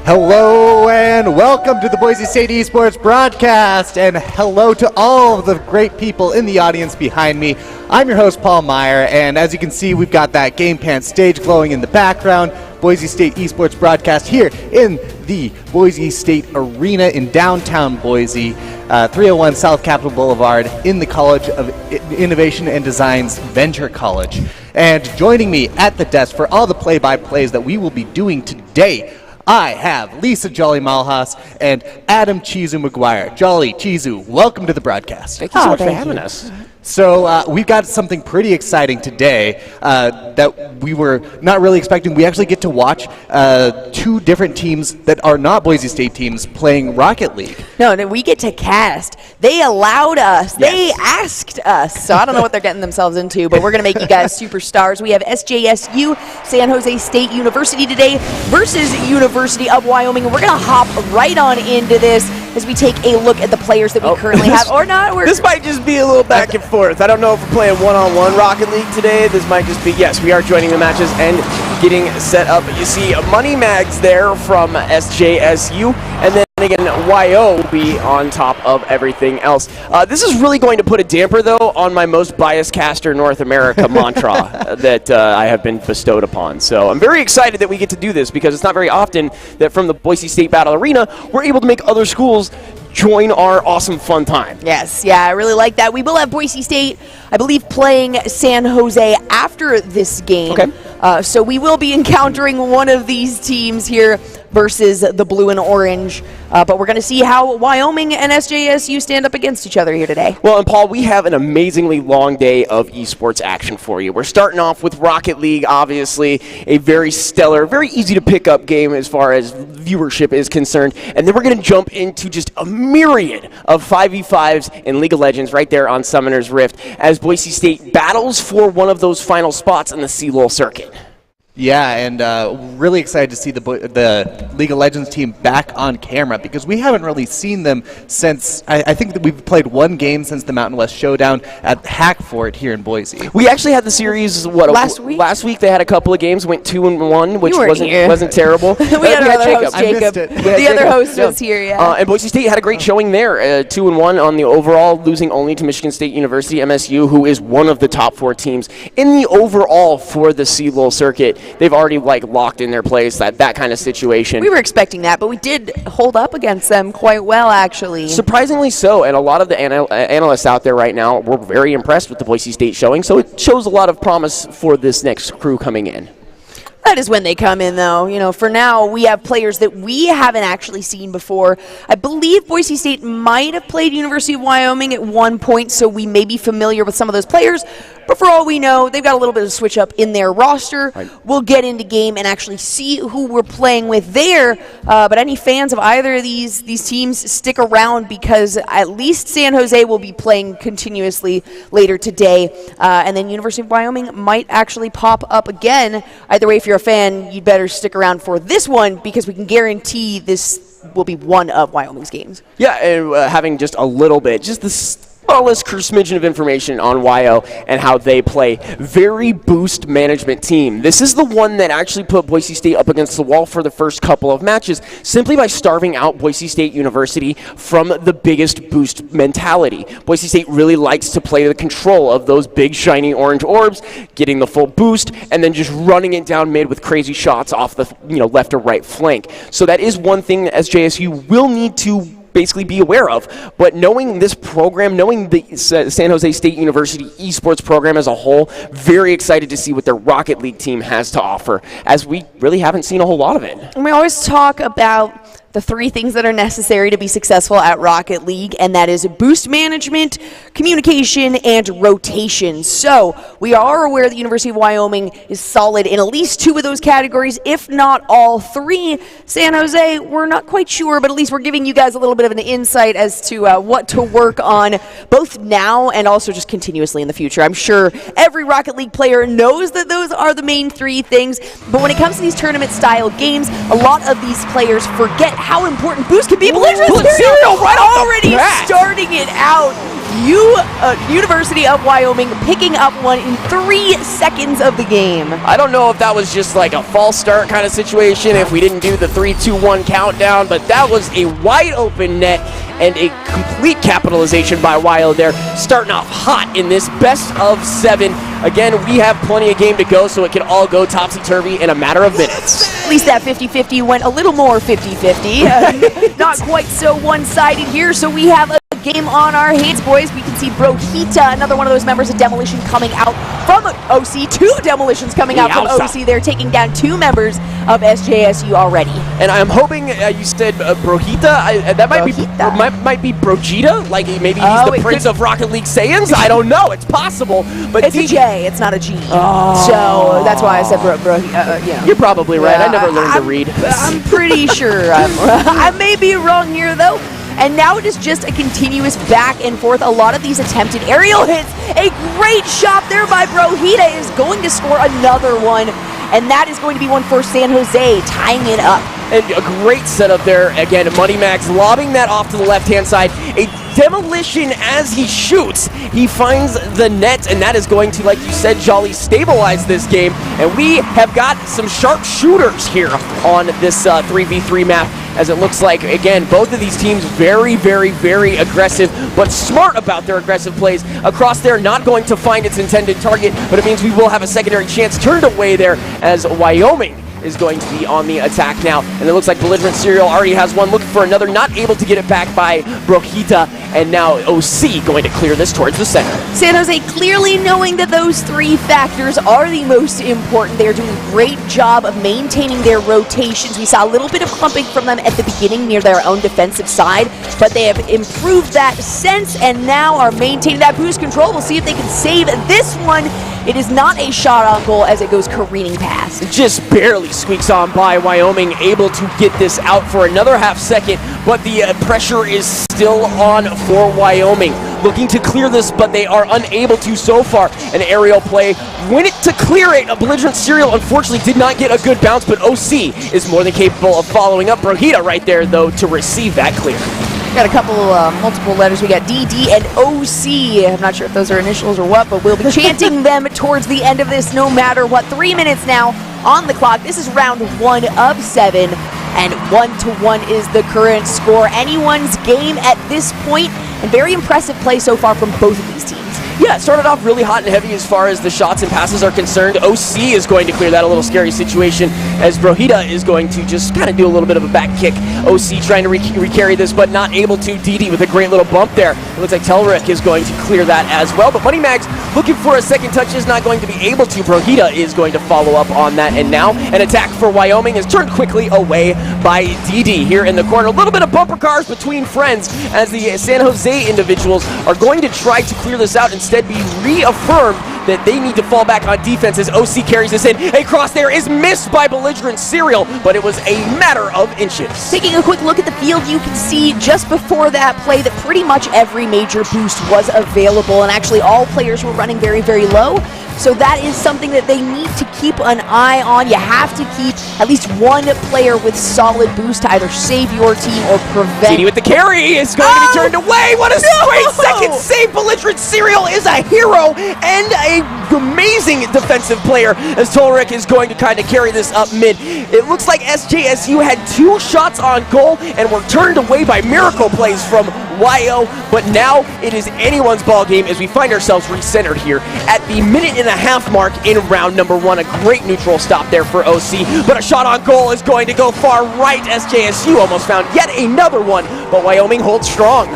Hello and welcome to the Boise State Esports broadcast, and hello to all of the great people in the audience behind me. I'm your host, Paul Meyer, and as you can see, we've got that Game Pants stage glowing in the background. Boise State Esports broadcast here in the Boise State Arena in downtown Boise, 301 South Capitol Boulevard in the College of Innovation and Design's Venture College. And joining me at the desk for all the play-by-plays that we will be doing today, I have Lisa Jolly Malhas and Adam Chizu McGuire. Jolly, Chizu, welcome to the broadcast. Thank you so much for having us. So we've got something pretty exciting today that we were not really expecting. We actually get to watch two different teams that are not Boise State teams playing Rocket League. No, we get to cast. They allowed us. Yes. They asked us. So I don't know what they're getting themselves into, but we're going to make you guys superstars. We have SJSU, San Jose State University today versus University of Wyoming. We're going to hop right on into this as we take a look at the players that we currently have, or not. This might just be a little back and forth. I don't know if we're playing one-on-one Rocket League today. This might just be, yes, we are joining the matches and getting set up. You see Money Mags there from SJSU, and then again, YO will be on top of everything else. This is really going to put a damper, though, on my most biased caster North America mantra that I have been bestowed upon. So I'm very excited that we get to do this, because it's not very often that from the Boise State Battle Arena, we're able to make other schools join our awesome fun time. Yes, yeah, I really like that. We will have Boise State, I believe, playing San Jose after this game. Okay. So we will be encountering one of these teams here versus the blue and orange. But we're going to see how Wyoming and SJSU stand up against each other here today. Well, and Paul, we have an amazingly long day of esports action for you. We're starting off with Rocket League, obviously, a very stellar, very easy to pick up game as far as viewership is concerned. And then we're going to jump into just a myriad of 5v5s in League of Legends right there on Summoner's Rift as Boise State battles for one of those final spots in the CLOL circuit. Yeah, and really excited to see the League of Legends team back on camera, because we haven't really seen them since, I think that we've played one game since the Mountain West Showdown at Hackfort here in Boise. We actually had the series, last week? Last week they had a couple of games, went 2-1, which wasn't terrible. we had another Jacob. host, Jacob. The other host was here, yeah. And Boise State had a great showing there, 2-1 on the overall, losing only to Michigan State University, MSU, who is one of the top 4 teams in the overall for the CLOL circuit. They've already locked in their place, that kind of situation. We were expecting that, but we did hold up against them quite well, actually. Surprisingly so, and a lot of the analysts out there right now were very impressed with the Boise State showing, so it shows a lot of promise for this next crew coming in. That is when they come in, though. You know, for now, we have players that we haven't actually seen before. I believe Boise State might have played University of Wyoming at one point, so we may be familiar with some of those players. But for all we know, they've got a little bit of switch up in their roster. Right. We'll get into game and actually see who we're playing with there. But any fans of either of these teams, stick around, because at least San Jose will be playing continuously later today. And then University of Wyoming might actually pop up again. Either way, if you're a fan, you'd better stick around for this one, because we can guarantee this will be one of Wyoming's games. Yeah, and having just a little bit, just the smallest smidgen of information on YO and how they play. Very boost management team. This is the one that actually put Boise State up against the wall for the first couple of matches, simply by starving out Boise State University from the biggest boost mentality. Boise State really likes to play the control of those big shiny orange orbs, getting the full boost, and then just running it down mid with crazy shots off the left or right flank. So that is one thing that SJSU will need to basically be aware of. But knowing this program, knowing the San Jose State University esports program as a whole, very excited to see what their Rocket League team has to offer, as we really haven't seen a whole lot of it. And we always talk about the 3 things that are necessary to be successful at Rocket League, and that is boost management, communication, and rotation. So we are aware the University of Wyoming is solid in at least 2 of those categories, if not all 3. San Jose, we're not quite sure, but at least we're giving you guys a little bit of an insight as to what to work on, both now and also just continuously in the future. I'm sure every Rocket League player knows that those are the main 3 things, but when it comes to these tournament-style games, a lot of these players forget how important boost can be. But Cereal right already starting it out University of Wyoming picking up one in 3 seconds of the game. I don't know if that was just like a false start kind of situation, if we didn't do the 3-2-1 countdown, but that was a wide open net and a complete capitalization by Wyo there, starting off hot in this best of 7. Again, we have plenty of game to go, so it can all go topsy-turvy in a matter of minutes. At least that 50-50 went a little more 50-50. Not quite so one-sided here, so we have a game on our hands, boys. We can see Brohita, another one of those members of Demolition, coming out from OC. 2 Demolitions coming out from OC. They're taking down 2 members of SJSU already. And I'm hoping you said Brohita. That might be Brogita. Like maybe he's the Prince of Rocket League Saiyans. I don't know. It's possible, but it's a J. It's not a G. Oh. So that's why I said Brohita. You're probably right. I never learned to read. I'm pretty sure. I may be wrong here though. And now it is just a continuous back and forth. A lot of these attempted aerial hits. A great shot there by Brohita is going to score another one. And that is going to be one for San Jose, tying it up. And a great setup there. Again, Money Max lobbing that off to the left-hand side. A demolition as he shoots. He finds the net, and that is going to, like you said, Jolly, stabilize this game. And we have got some sharp shooters here on this 3v3 map, as it looks like, again, both of these teams very, very, very aggressive, but smart about their aggressive plays. Across there, not going to find its intended target, but it means we will have a secondary chance turned away there as Wyoming is going to be on the attack now. And it looks like Belligerent Serial already has one, looking for another, not able to get it back by Brohita, and now OC going to clear this towards the center. San Jose clearly knowing that those 3 factors are the most important. They're doing a great job of maintaining their rotations. We saw a little bit of clumping from them at the beginning near their own defensive side, but they have improved that since and now are maintaining that boost control. We'll see if they can save this one. It is not a shot on goal as it goes careening past. It just barely squeaks on by. Wyoming able to get this out for another half second, but the pressure is still on for Wyoming. Looking to clear this, but they are unable to so far. An aerial play, win it to clear it. A Belligerent Serial unfortunately did not get a good bounce, but OC is more than capable of following up. Brohita right there, though, to receive that clear. Got a couple multiple letters. We got DD and OC. I'm not sure if those are initials or what, but we'll be chanting them towards the end of this no matter what. 3 minutes now on the clock. This is round 1 of 7, and 1-1 is the current score. Anyone's game at this point, and very impressive play so far from both of these teams. Yeah, it started off really hot and heavy as far as the shots and passes are concerned. OC is going to clear that, a little scary situation, as Brohita is going to just kind of do a little bit of a back kick. OC trying to recarry this, but not able to. DD with a great little bump there. It looks like Telric is going to clear that as well, but Money Mags looking for a second touch is not going to be able to. Brohita is going to follow up on that, and now an attack for Wyoming is turned quickly away by DD here in the corner. A little bit of bumper cars between friends as the San Jose individuals are going to try to clear this out, instead be reaffirmed that they need to fall back on defense as OC carries this in. A cross there is missed by Belligerent Serial, but it was a matter of inches. Taking a quick look at the field, you can see just before that play that pretty much every major boost was available, and actually all players were running very, very low. So that is something that they need to keep an eye on. You have to keep at least one player with solid boost to either save your team or prevent. DD with the carry is going to be turned away. What a great second save. Belligerent Serial is a hero and a amazing defensive player as Tolric is going to kind of carry this up mid. It looks like SJSU had 2 shots on goal and were turned away by miracle plays from Wyo, but now it is anyone's ball game as we find ourselves recentered here at the 1.5-minute mark in round number 1. A great neutral stop there for OC, but a shot on goal is going to go far right. SJSU almost found yet another one, but Wyoming holds strong.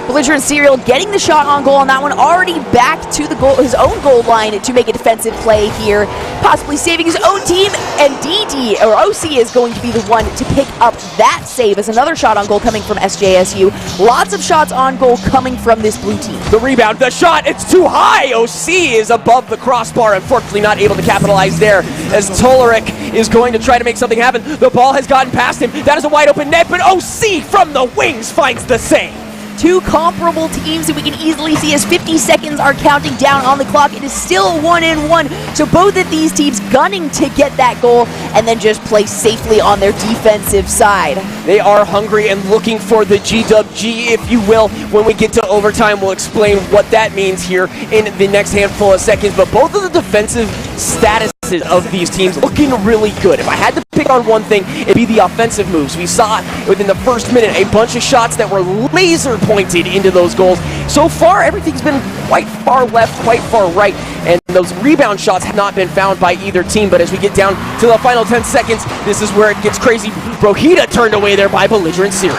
Belligerent Serial getting the shot on goal on that one, already back to the goal, his own goal line to make a defensive play here, possibly saving his own team, and DD, or OC, is going to be the one to pick up that save as another shot on goal coming from SJSU. Lots of shots on goal coming from this blue team. The rebound, the shot, it's too high. OC is above the crossbar, unfortunately not able to capitalize there as Toleric is going to try to make something happen. The ball has gotten past him. That is a wide open net, but OC from the wings finds the save. Two comparable teams that we can easily see as 50 seconds are counting down on the clock. It is still 1-1. So both of these teams gunning to get that goal and then just play safely on their defensive side. They are hungry and looking for the GWG, if you will. When we get to overtime, we'll explain what that means here in the next handful of seconds. But both of the defensive statuses of these teams looking really good. If I had to pick on one thing, it'd be the offensive moves. We saw within the first minute a bunch of shots that were laser pointed into those goals. So far, everything's been quite far left, quite far right, and those rebound shots have not been found by either team. But as we get down to the final 10 seconds, this is where it gets crazy. Brohita turned away there by Belligerent Serial.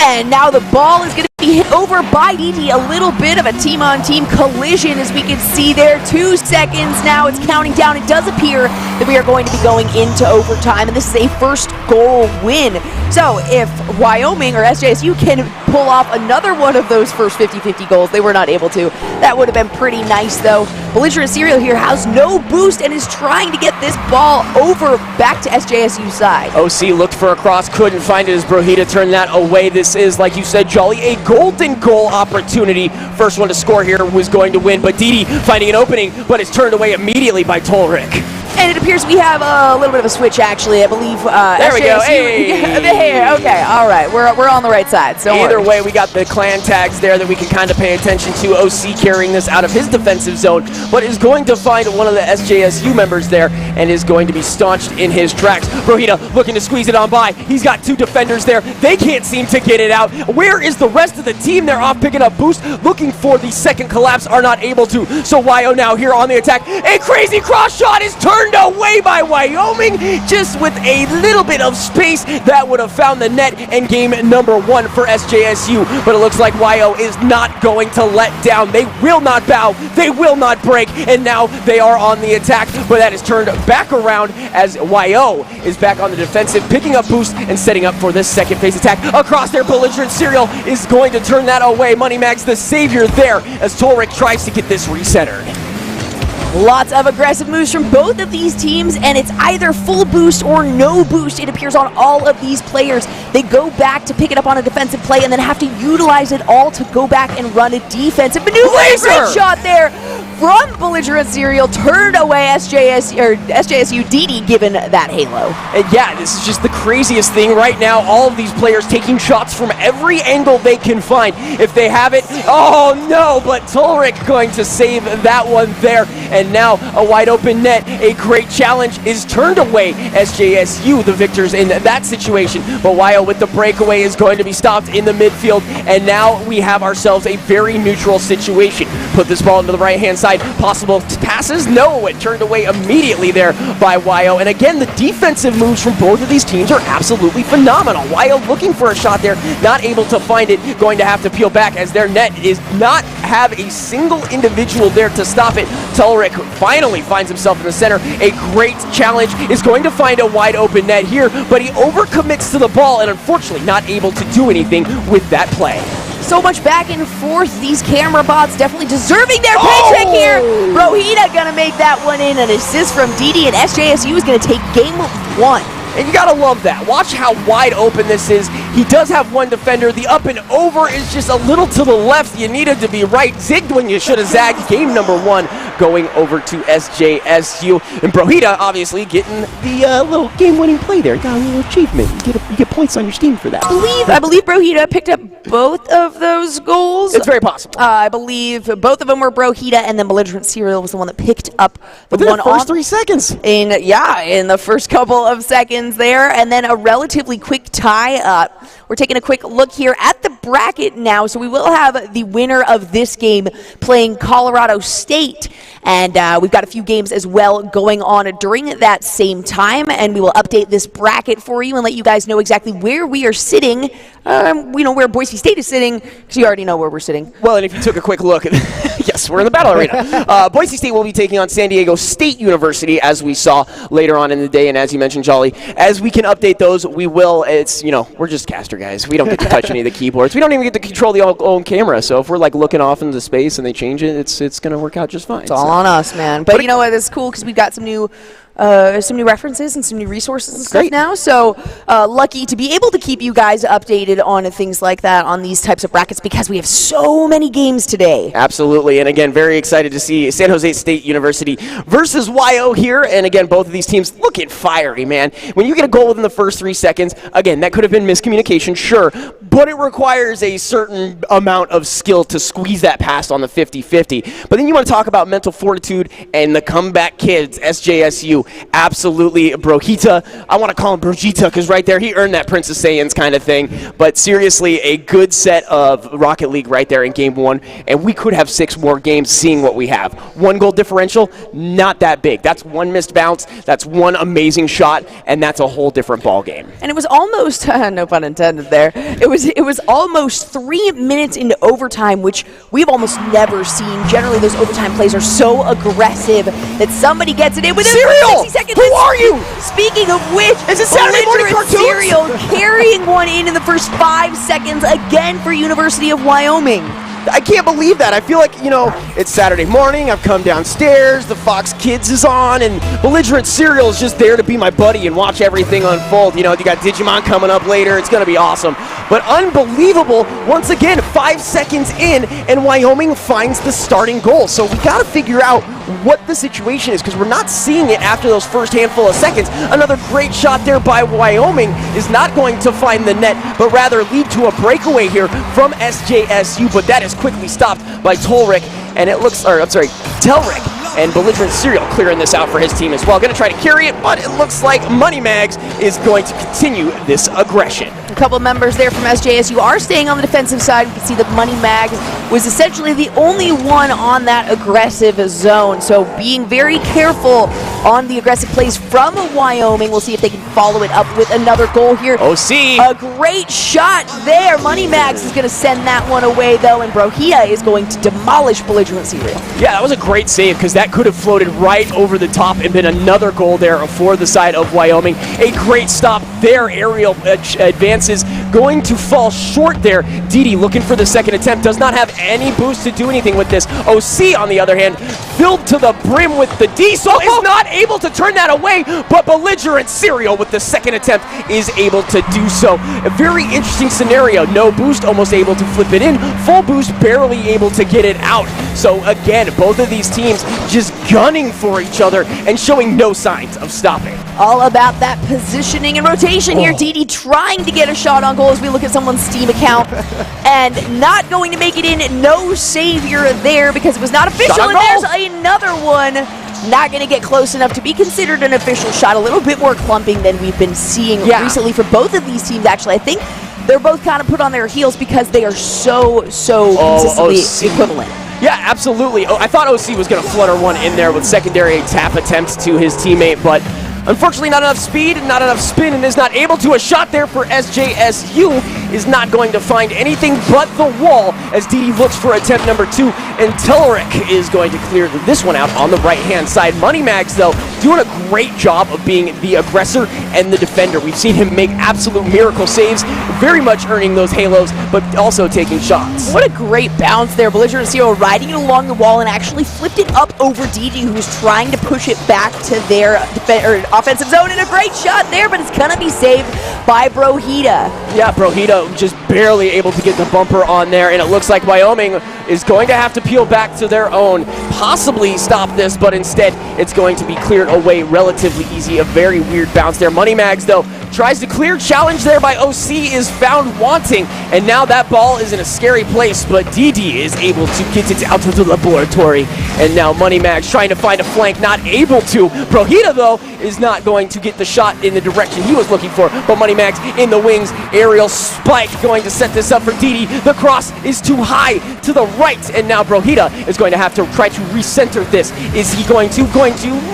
And now the ball is going to be hit over by DD. A little bit of a team-on-team collision, as we can see there. 2 seconds now. It's counting down. It does appear that we are going to be going into overtime, and this is a first goal win. So if Wyoming or SJSU can pull off another one of those first 50-50 goals, they were not able to. That would have been pretty nice, though. Belligerent Serial here has no boost and is trying to get this ball over back to SJSU's side. OC looked for a cross, couldn't find it as Brohita turned that away. This is, like you said, Jolly, a golden goal opportunity. First one to score here was going to win, but DD finding an opening, but it's turned away immediately by Tolric. And it appears we have a little bit of a switch, actually. I believe there we go. Hey. Okay, all right. We're on the right side. So either way, we got the clan tags there that we can kind of pay attention to. OC carrying this out of his defensive zone, but is going to find one of the SJSU members there and is going to be staunched in his tracks. Brohita looking to squeeze it on by. He's got 2 defenders there. They can't seem to get it out. Where is the rest of the team? They're off picking up boost, looking for the second collapse, are not able to. So YO now here on the attack. A crazy cross shot is turned away by Wyoming, just with a little bit of space that would have found the net and game number 1 for SJSU. But it looks like YO is not going to let down. They will not bow, they will not break, and now they are on the attack. But that is turned back around as YO is back on the defensive, picking up boost and setting up for this second phase attack. Across their Belligerent Serial is going to turn that away. Moneymags the savior there as Tolric tries to get this recentered. Lots of aggressive moves from both of these teams, and it's either full boost or no boost. It appears on all of these players. They go back to pick it up on a defensive play and then have to utilize it all to go back and run a defensive maneuver. Great shot there from Belligerent Serial, turned away SJSU DD given that halo. And yeah, this is just the craziest thing right now. All of these players taking shots from every angle they can find. If they have it, oh no, but Tolric going to save that one there. And now a wide open net. A great challenge is turned away. SJSU, the victors in that situation. But YO with the breakaway is going to be stopped in the midfield. And now we have ourselves a very neutral situation. Put this ball into the right-hand side. Possible passes? No, it turned away immediately there by YO. And again, the defensive moves from both of these teams are absolutely phenomenal. YO looking for a shot there, not able to find it, going to have to peel back as their net is not have a single individual there to stop it. Tolric finally finds himself in the center. A great challenge is going to find a wide open net here, but he overcommits to the ball and unfortunately not able to do anything with that play. So much back and forth. These camera bots definitely deserving their paycheck here. Brohita gonna make that one in. An assist from DD, and SJSU is gonna take game 1. And you gotta love that. Watch how wide open this is. He does have one defender. The up and over is just a little to the left. You needed to be right. Zigged when you should have zagged. Game number 1 going over to SJSU. And Brohita obviously getting the little game-winning play there. Got a little achievement. You get points on your Steam for that. I believe Brohita picked up both of those goals. It's very possible. I believe both of them were Brohita, and then Belligerent Serial was the one that picked up the Within one the first 3 seconds. In the first couple of seconds there, and then a relatively quick tie-up. We're taking a quick look here at the bracket now, so we will have the winner of this game playing Colorado State, and we've got a few games as well going on during that same time, and we will update this bracket for you and let you guys know exactly where we are sitting. We know where Boise State is sitting, because you already know where we're sitting. Well, and if you took a quick look, yes, we're in the battle arena. Boise State will be taking on San Diego State University, as we saw later on in the day, and as you mentioned, Jolly, as we can update those, we will. It's, we're just caster guys. We don't get to touch any of the keyboards. We don't even get to control the own camera, so if we're like looking off into space and they change it, it's going to work out just fine. It's all on us, man. But you know what? It's cool because we've got some new some new references and some new resources and stuff now. So lucky to be able to keep you guys updated on things like that on these types of brackets because we have so many games today. Absolutely, and again, very excited to see San Jose State University versus YO here, and again, both of these teams looking fiery, man. When you get a goal within the first 3 seconds, again, that could have been miscommunication, sure, but it requires a certain amount of skill to squeeze that past on the 50-50. But then you want to talk about mental fortitude and the comeback kids, SJSU, absolutely, Brojita. I want to call him Brojita because right there, he earned that Princess Saiyans kind of thing, but seriously, a good set of Rocket League right there in Game 1, and we could have 6 more games seeing what we have. 1 goal differential, not that big. That's 1 missed bounce, that's 1 amazing shot, and that's a whole different ball game. And it was almost, no pun intended there, it was almost 3 minutes into overtime, which we've almost never seen. Generally, those overtime plays are so aggressive that somebody gets it in within 60 seconds. Who are you? Speaking of which, is it Saturday morning Belligerent cartoons? Serial carrying one in the first 5 seconds again for University of Wyoming. I can't believe that. I feel like, it's Saturday morning, I've come downstairs, the Fox Kids is on, and Belligerent Serial is just there to be my buddy and watch everything unfold. You got Digimon coming up later, it's going to be awesome. But unbelievable, once again, 5 seconds in, and Wyoming finds the starting goal. So we got to figure out what the situation is, because we're not seeing it after those first handful of seconds. Another great shot there by Wyoming is not going to find the net, but rather lead to a breakaway here from SJSU, but that is quickly stopped by Telric, and Belligerent Serial clearing this out for his team as well. Going to try to carry it, but it looks like Money Mags is going to continue this aggression. A couple members there from SJSU are staying on the defensive side. We can see that Money Mags was essentially the only one on that aggressive zone. So being very careful on the aggressive plays from Wyoming. We'll see if they can follow it up with another goal here. OC. A great shot there. Money Mags is going to send that one away, though, and Brojita is going to demolish Belligerent Serial. Yeah, that was a great save because that could have floated right over the top and been another goal there for the side of Wyoming. A great stop there. Aerial advances going to fall short there. Didi looking for the second attempt. Does not have any boost to do anything with this. OC, on the other hand, filled to the brim with the diesel, is not able to turn that away, but Belligerent Serial with the second attempt is able to do so. A very interesting scenario. No boost, almost able to flip it in. Full boost, barely able to get it out. So again, both of these teams just gunning for each other and showing no signs of stopping. All about that positioning and rotation here. Didi trying to get a shot on goal as we look at someone's Steam account and not going to make it in. No savior there because it was not official. And there's another one. Not going to get close enough to be considered an official shot. A little bit more clumping than we've been seeing recently for both of these teams, actually. I think they're both kind of put on their heels because they are so consistently equivalent. Yeah, absolutely. I thought OC was going to flutter one in there with secondary tap attempts to his teammate, but unfortunately not enough speed, not enough spin, and is not able to. A shot there for SJSU is not going to find anything but the wall as Didi looks for attempt number 2, and Telric is going to clear this one out on the right-hand side. Money Mags, though, doing a great job of being the aggressor and the defender. We've seen him make absolute miracle saves, very much earning those halos, but also taking shots. What a great bounce there. Belligerent Serial riding it along the wall and actually flipped it up over Didi, who was trying to push it back to their offensive zone, and a great shot there, but it's going to be saved by Brojita. Yeah, Brojita just barely able to get the bumper on there, and it looks like Wyoming is going to have to peel back to their own, possibly stop this, but instead it's going to be cleared away relatively easy. A very weird bounce there. Money Mags, though, tries to clear. Challenge there by OC is found wanting, and now that ball is in a scary place, but Didi is able to get it out of the laboratory, and now Money Mags trying to find a flank, not able to. Brojita, though, is not going to get the shot in the direction he was looking for, but Money Mags in the wings. Aerial spike going to set this up for Didi. The cross is too high to the right, and now Brojita is going to have to try to recenter this. Is he going to?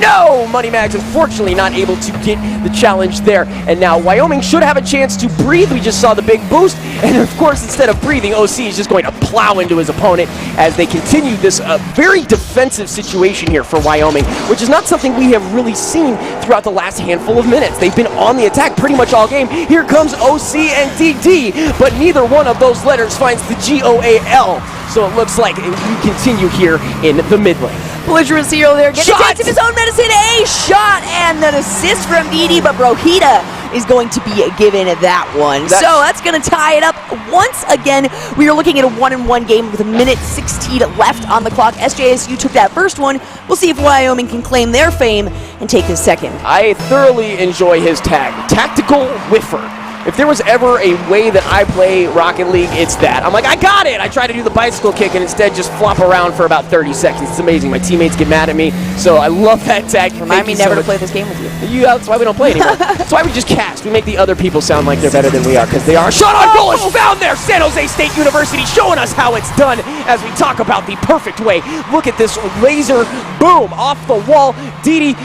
No! Money Mags, unfortunately, not able to get the challenge there, and now Wyoming should have a chance to breathe. We just saw the big boost, and of course, instead of breathing, OC is just going to plow into his opponent as they continue this very defensive situation here for Wyoming, which is not something we have really seen throughout the last handful of minutes. They've been on the attack pretty much all game. Here comes OC and DD, but neither one of those letters finds the GOAL, so it looks like we continue here in the mid lane. Belligerent Serial there getting a Shot! taste of his own medicine. A shot and an assist from DD, but Brohita is going to be given that one. So that's going to tie it up once again. We are looking at a 1-1 game with a minute 16 left on the clock. SJSU took that first one. We'll see if Wyoming can claim their fame and take the second. I thoroughly enjoy his tag. Tactical Whiffer. If there was ever a way that I play Rocket League, it's that. I'm like, I got it! I try to do the bicycle kick and instead just flop around for about 30 seconds. It's amazing. My teammates get mad at me, so I love that tag. Remind me never to play this game with you. That's why we don't play anymore. That's why we just cast. We make the other people sound like they're better than we are, because they are. Shot on goal is found there! San Jose State University showing us how it's done as we talk about the perfect way. Look at this laser boom off the wall. Didi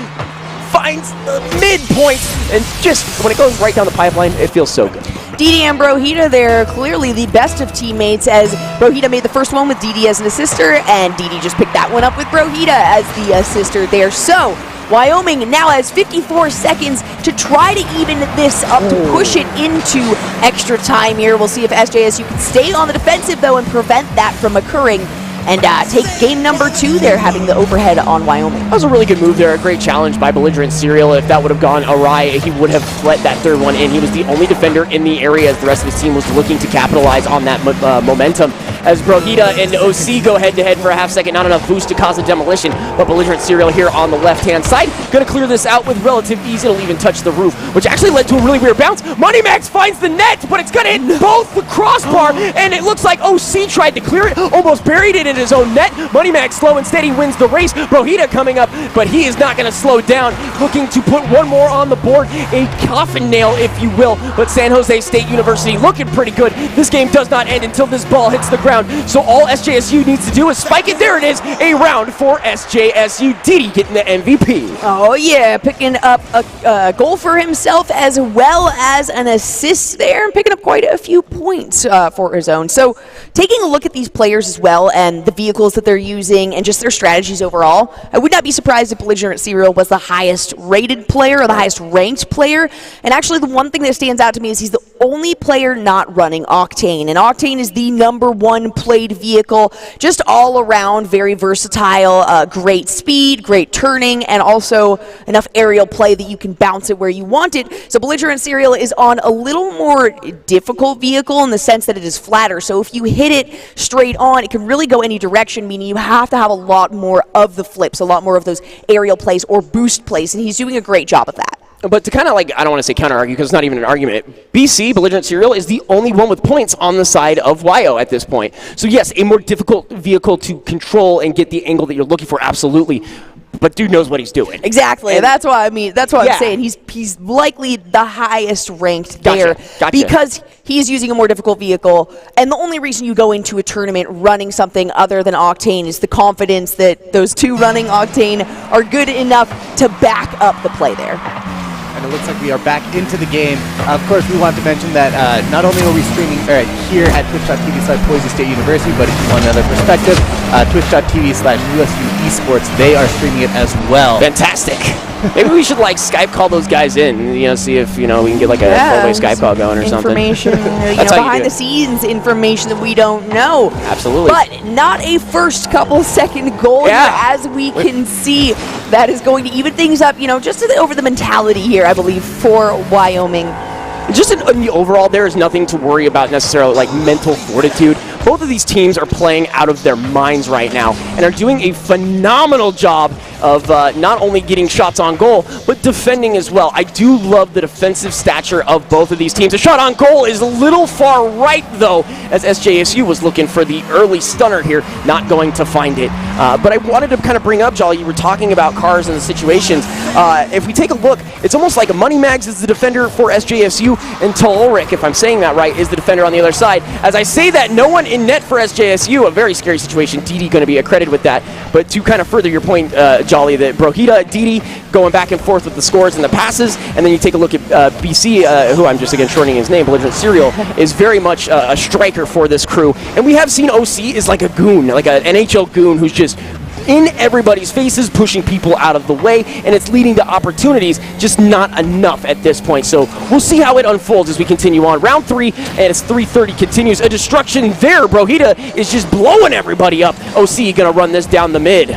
finds the midpoint, and just when it goes right down the pipeline, it feels so good. DD and Brohita, they're clearly the best of teammates, as Brohita made the first one with DD as an assister, and DD just picked that one up with Brohita as the assister there. So Wyoming now has 54 seconds to try to even this up, to push it into extra time here. We'll see if SJSU can stay on the defensive, though, and prevent that from occurring, and take game number 2 there, having the overhead on Wyoming. That was a really good move there, a great challenge by Belligerent Serial. If that would have gone awry, he would have let that third one in. He was the only defender in the area as the rest of his team was looking to capitalize on that momentum. As Brohita and OC go head-to-head for a half second, not enough boost to cause a demolition, but Belligerent Serial here on the left-hand side, going to clear this out with relative ease. It'll even touch the roof, which actually led to a really weird bounce. Moneymax finds the net, but it's going to hit both the crossbar, and it looks like OC tried to clear it, almost buried it in his own net. Moneymax slow and steady wins the race. Brohita coming up, but he is not going to slow down, looking to put one more on the board, a coffin nail, if you will, but San Jose State University looking pretty good. This game does not end until this ball hits the ground, so all SJSU needs to do is spike it. There it is, a round for SJSU. Didi getting the MVP. Oh yeah, picking up a goal for himself as well as an assist there, and picking up quite a few points for his own. So taking a look at these players as well, and the vehicles that they're using, and just their strategies overall, I would not be surprised if Belligerent Serial was the highest rated player or the highest ranked player. And actually the one thing that stands out to me is he's the only player not running Octane, and Octane is the #1 played vehicle, just all around very versatile, great speed, great turning, and also enough aerial play that you can bounce it where you want it. So Belligerent Serial is on a little more difficult vehicle in the sense that it is flatter, so if you hit it straight on, it can really go any direction, meaning you have to have a lot more of the flips, a lot more of those aerial plays or boost plays, and he's doing a great job of that. But to kind of like, I don't want to say counter-argue because it's not even an argument, BC, Belligerent Serial, is the only one with points on the side of YO at this point. So yes, a more difficult vehicle to control and get the angle that you're looking for, absolutely. But dude knows what he's doing. Exactly. And that's why I'm saying he's likely the highest ranked there. Gotcha. Because he's using a more difficult vehicle. And the only reason you go into a tournament running something other than Octane is the confidence that those two running Octane are good enough to back up the play there. And it looks like we are back into the game. Of course, we want to mention that not only are we streaming here at twitch.tv/Boise State University, but if you want another perspective, twitch.tv/USU Esports, they are streaming it as well. Fantastic. Maybe we should like Skype call those guys in, see if we can get like a four-way Skype call going or something. Information, behind the scenes information that we don't know. Absolutely. But not a first couple second goal here, as we can see. That is going to even things up, just over the mentality here, I believe, for Wyoming. Just in the overall, there is nothing to worry about necessarily, like mental fortitude. Both of these teams are playing out of their minds right now and are doing a phenomenal job of not only getting shots on goal, but defending as well. I do love the defensive stature of both of these teams. A shot on goal is a little far right, though, as SJSU was looking for the early stunner here, not going to find it. But I wanted to kind of bring up, Jolly, you were talking about cars and the situations. If we take a look, it's almost like a Moneymags is the defender for SJSU, and Tolric, if I'm saying that right, is the defender on the other side. As I say that, no one in net for SJSU, a very scary situation. Didi going to be accredited with that. But to kind of further your point, Jolly, that Brohita, Didi going back and forth with the scores and the passes, and then you take a look at BC, who I'm just again shortening his name, Belligerent Serial, is very much a striker for this crew. And we have seen OC is like a goon, like an NHL goon who's just in everybody's faces, pushing people out of the way, and it's leading to opportunities, just not enough at this point. So we'll see how it unfolds as we continue on. Round 3, and it's 3:30 continues. A destruction there. Brohita is just blowing everybody up. OC gonna run this down the mid.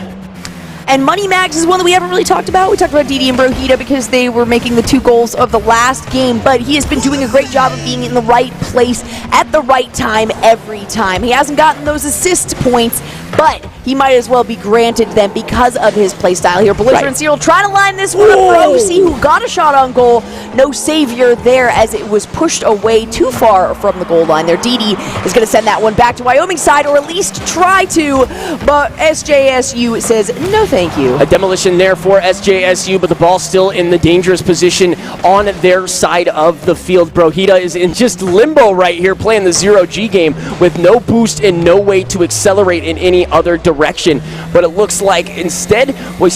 And Money Mags is one that we haven't really talked about. We talked about Didi and Brohita because they were making the 2 goals of the last game, but he has been doing a great job of being in the right place at the right time every time. He hasn't gotten those assist points, but he might as well be granted them because of his play style here. Belligerent Serial trying to line this one up for OC, who got a shot on goal. No savior there as it was pushed away too far from the goal line there. Didi is going to send that one back to Wyoming's side, or at least try to, but SJSU says no thank you. A demolition there for SJSU, but the ball still in the dangerous position on their side of the field. Brohita is in just limbo right here, playing the 0G game with no boost and no way to accelerate in any other direction. But it looks like instead, San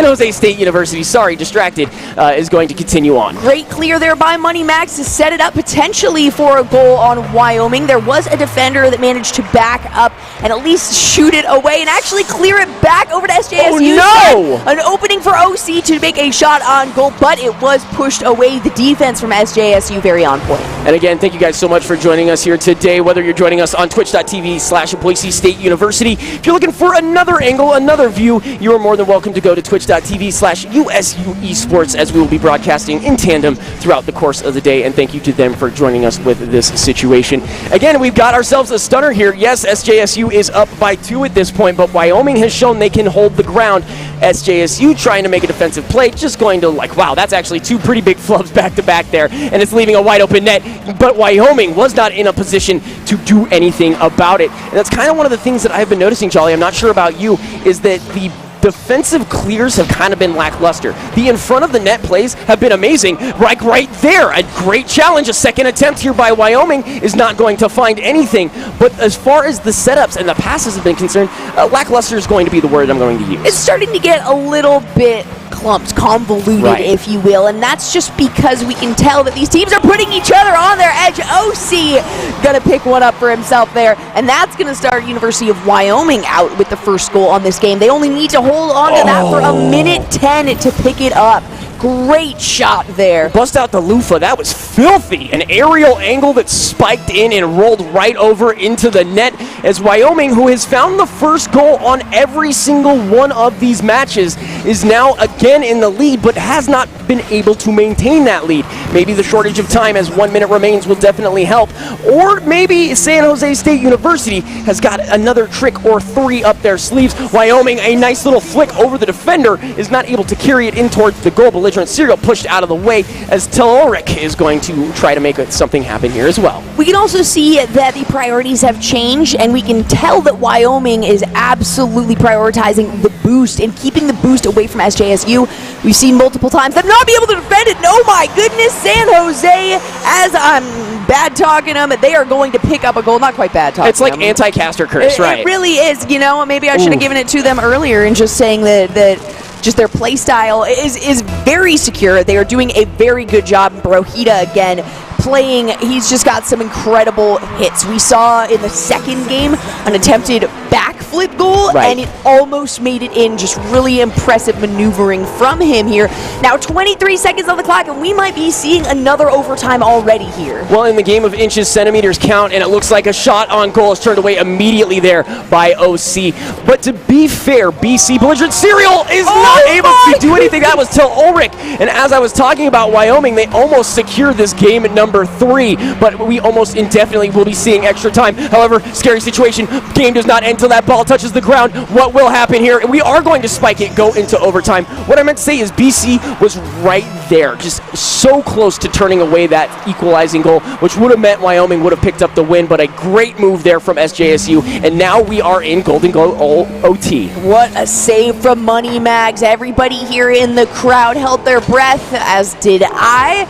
Jose State University, sorry, distracted, is going to continue on. Great clear there by Money Mags to set it up potentially for a goal on Wyoming. There was a defender that managed to back up and at least shoot it away and actually clear it back over to SJSU. Oh, no! An opening for OC to make a shot on goal, but it was pushed away. The defense from SJSU very on point. And again, thank you guys so much for joining us here today, whether you're joining us on twitch.tv/Boise State University. If you're looking for another angle, another view, you are more than welcome to go to twitch.tv/USU Esports, as we will be broadcasting in tandem throughout the course of the day. And thank you to them for joining us with this situation. Again, we've got ourselves a stunner here. Yes, SJSU is up by 2 at this point, but Wyoming has shown they can hold the ground. SJSU trying to make a defensive play, just going to wow, that's actually 2 pretty big flubs back to back there, and it's leaving a wide open net. But Wyoming was not in a position to do anything about it. And that's kind of one of the things that I've been noticing, Jolly, I'm not sure about you, is that the defensive clears have kind of been lackluster. The in front of the net plays have been amazing. Right there, a great challenge. A second attempt here by Wyoming is not going to find anything. But as far as the setups and the passes have been concerned, lackluster is going to be the word I'm going to use. It's starting to get a little bit clumped, convoluted, if you will, and that's just because we can tell that these teams are putting each other on their edge. OC gonna pick one up for himself there, and that's gonna start University of Wyoming out with the first goal on this game. They only need to hold on to that for a minute 10 to pick it up. Great shot there. Bust out the loofah. That was filthy. An aerial angle that spiked in and rolled right over into the net, as Wyoming, who has found the first goal on every single one of these matches, is now again in the lead, but has not been able to maintain that lead. Maybe the shortage of time as 1 minute remains will definitely help. Or maybe San Jose State University has got another trick or 3 up their sleeves. Wyoming, a nice little flick over the defender, is not able to carry it in towards the goal. Belligerent Serial pushed out of the way as Teleoric is going to try to make something happen here as well. We can also see that the priorities have changed, and we can tell that Wyoming is absolutely prioritizing the boost and keeping the boost away from SJSU. We've seen multiple times them not be able to defend it. Oh my goodness, San Jose, as I'm bad talking them, they are going to pick up a goal. Not quite bad talking. It's like anti-caster curse, right? It really is. You know, maybe I should have given it to them earlier and just saying that just their play style is very secure. They are doing a very good job. Brohita again playing, he's just got some incredible hits. We saw in the second game an attempted backflip goal, and it almost made it in. Just really impressive maneuvering from him here. Now 23 seconds on the clock, and we might be seeing another overtime already here. Well, in the game of inches, centimeters count, and it looks like a shot on goal is turned away immediately there by OC. But to be fair, BC Belligerent Serial is not able to do anything. That was Till Ulrich. And as I was talking about Wyoming, they almost secured this game at number 3, but we almost indefinitely will be seeing extra time. However, scary situation. Game does not end until that ball touches the ground. What will happen here? We are going to spike it, go into overtime. What I meant to say is BC was right there, just so close to turning away that equalizing goal, which would have meant Wyoming would have picked up the win, but a great move there from SJSU, and now we are in Golden Goal OT. What a save from Money Mags. Everybody here in the crowd held their breath, as did I.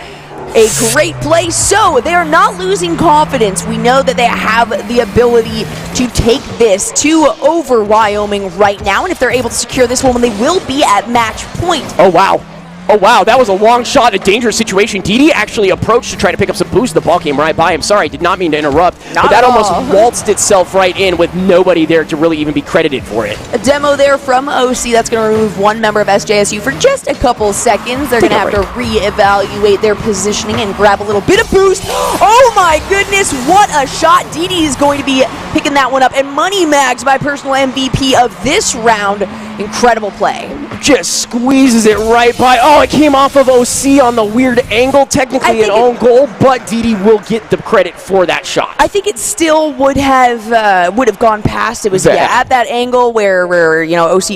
A great play, so they are not losing confidence. We know that they have the ability to take this to over Wyoming right now, and if they're able to secure this one, they will be at match point. Oh, wow. Oh, wow, that was a long shot, a dangerous situation. Didi actually approached to try to pick up some boost. The ball came right by him. Sorry, did not mean to interrupt. But that almost waltzed itself right in with nobody there to really even be credited for it. A demo there from OC. That's going to remove one member of SJSU for just a couple seconds. They're going to have to reevaluate their positioning and grab a little bit of boost. Oh, my goodness, what a shot. Didi is going to be picking that one up. And Money Mags, my personal MVP of this round. Incredible play. Just squeezes it right by. Oh, it came off of OC on the weird angle. Technically an own goal, but Didi will get the credit for that shot. I think it still would have gone past. It was at that angle where OC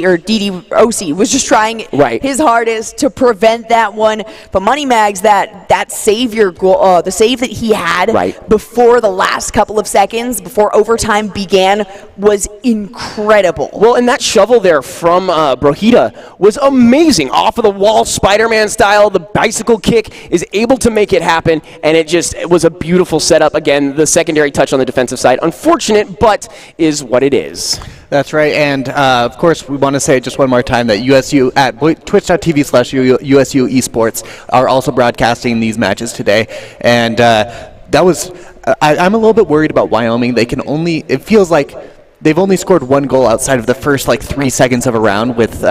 was just trying his hardest to prevent that one. But Money Mags, that savior goal, the save that he had before the last couple of seconds, before overtime began, was incredible. Well, and that shovel there from Brojita was amazing. Off of the wall, Spider-Man style, the bicycle kick is able to make it happen, and it was a beautiful setup. Again, the secondary touch on the defensive side. Unfortunate, but is what it is. That's right, and of course, we want to say just one more time that USU at twitch.tv/USU Esports are also broadcasting these matches today, and that was. I'm a little bit worried about Wyoming. It feels like they've only scored one goal outside of the first 3 seconds of a round, with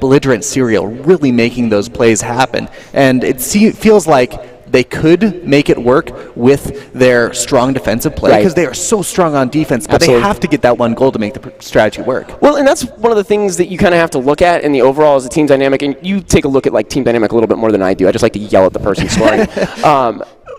belligerent Serial really making those plays happen, and it feels like they could make it work with their strong defensive play because they are so strong on defense, but they have to get that one goal to make the strategy work. Well, and that's one of the things that you kind of have to look at in the overall as a team dynamic, and you take a look at team dynamic a little bit more than I do. I just like to yell at the person scoring.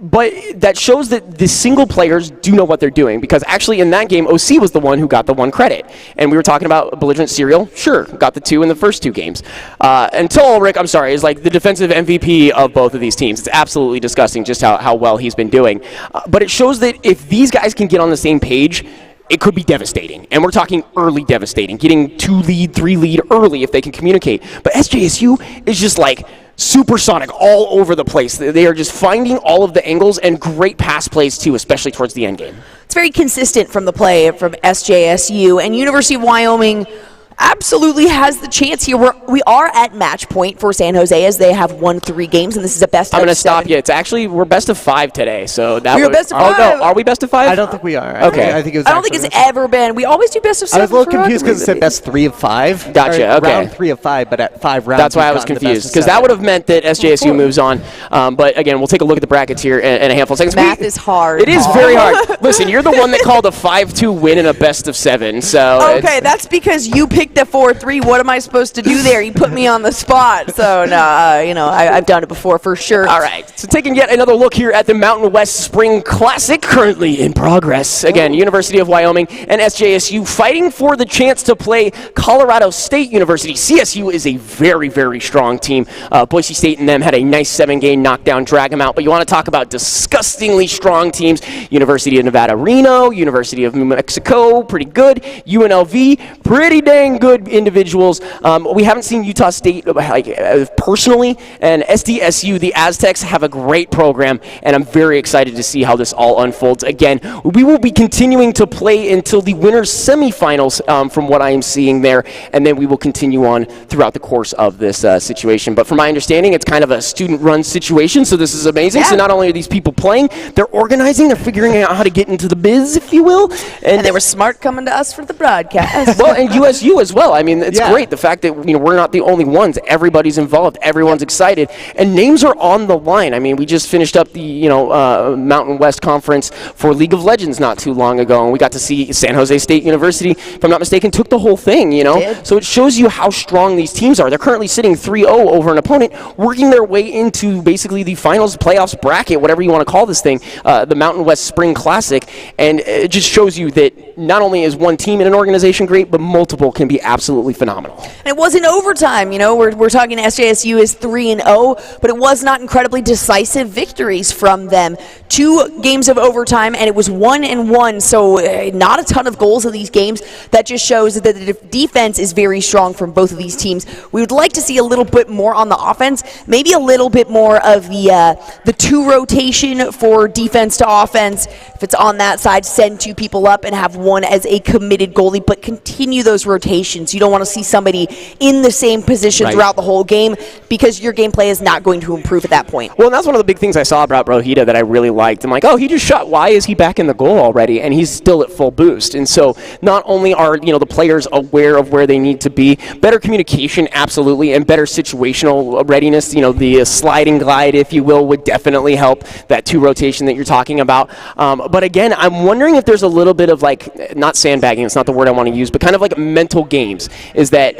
But that shows that the single players do know what they're doing, because actually in that game, OC was the one who got the one credit. And we were talking about belligerent Serial. Sure, got the 2 in the first 2 games. Until Ulrich, I'm sorry, is the defensive MVP of both of these teams. It's absolutely disgusting just how well he's been doing. But it shows that if these guys can get on the same page, it could be devastating. And we're talking early devastating, getting 2 lead, 3 lead early if they can communicate. But SJSU is just supersonic all over the place. They are just finding all of the angles and great pass plays too, especially towards the end game. It's very consistent from the play from SJSU, and University of Wyoming absolutely has the chance here. We are at match point for San Jose, as they have won 3 games, and this is a best of 7. I'm going to stop you. It's actually, we're best of 5 today, so that We're best of 5. Oh, no, are we best of 5? I don't think we are. Okay. I don't think it's ever been. We always do best of 7. I was a little confused because it said best 3 of 5. Gotcha, okay. Round 3 of 5, but at 5 rounds. That's why I was confused, because that would have meant that SJSU moves on. But again, we'll take a look at the brackets here in a handful of seconds. Math is hard. It is very hard. Listen, you're the one that called a 5-2 win in a best of 7, so. Okay, that's because you picked a 4-3. What am I supposed to do there? You put me on the spot. So, no, I've done it before for sure. All right. So taking yet another look here at the Mountain West Spring Classic, currently in progress. Again, University of Wyoming and SJSU fighting for the chance to play Colorado State University. CSU is a very, very strong team. Boise State and them had a nice 7-game knockdown, drag them out. But you want to talk about disgustingly strong teams. University of Nevada, Reno, University of New Mexico, pretty good. UNLV, pretty dang good individuals. We haven't seen Utah State personally, and SDSU, the Aztecs, have a great program, and I'm very excited to see how this all unfolds. Again, we will be continuing to play until the winners semifinals, from what I am seeing there, and then we will continue on throughout the course of this situation. But from my understanding, it's kind of a student-run situation, so this is amazing. Yeah. So not only are these people playing, they're organizing, they're figuring out how to get into the biz, if you will. And they were smart coming to us for the broadcast. Well, and USU as well. I mean, it's great. The fact that we're not the only ones. Everybody's involved. Everyone's excited, and names are on the line. I mean, we just finished up the Mountain West Conference for League of Legends not too long ago, and we got to see San Jose State University, if I'm not mistaken, took the whole thing. So it shows you how strong these teams are. They're currently sitting 3-0 over an opponent, working their way into basically the finals, playoffs bracket, whatever you want to call this thing, the Mountain West Spring Classic, and it just shows you that not only is one team in an organization great, but multiple can be absolutely phenomenal. And it wasn't overtime. We're talking SJSU is 3-0, but it was not incredibly decisive victories from them. 2 games of overtime, and it was 1-1, so not a ton of goals in these games. That just shows that the defense is very strong from both of these teams. We would like to see a little bit more on the offense, maybe a little bit more of the 2 rotation for defense to offense. If it's on that side, send 2 people up and have one as a committed goalie, but continue those rotations rotations. You don't want to see somebody in the same position throughout the whole game because your gameplay is not going to improve at that point. Well, and that's one of the big things I saw about Brohita that I really liked. I'm like, oh, he just shot. Why is he back in the goal already? And he's still at full boost. And so not only are the players aware of where they need to be, better communication, absolutely, and better situational readiness. The sliding glide, if you will, would definitely help that 2 rotation that you're talking about. But again, I'm wondering if there's a little bit of not sandbagging, it's not the word I want to use, but kind of like mental games, is that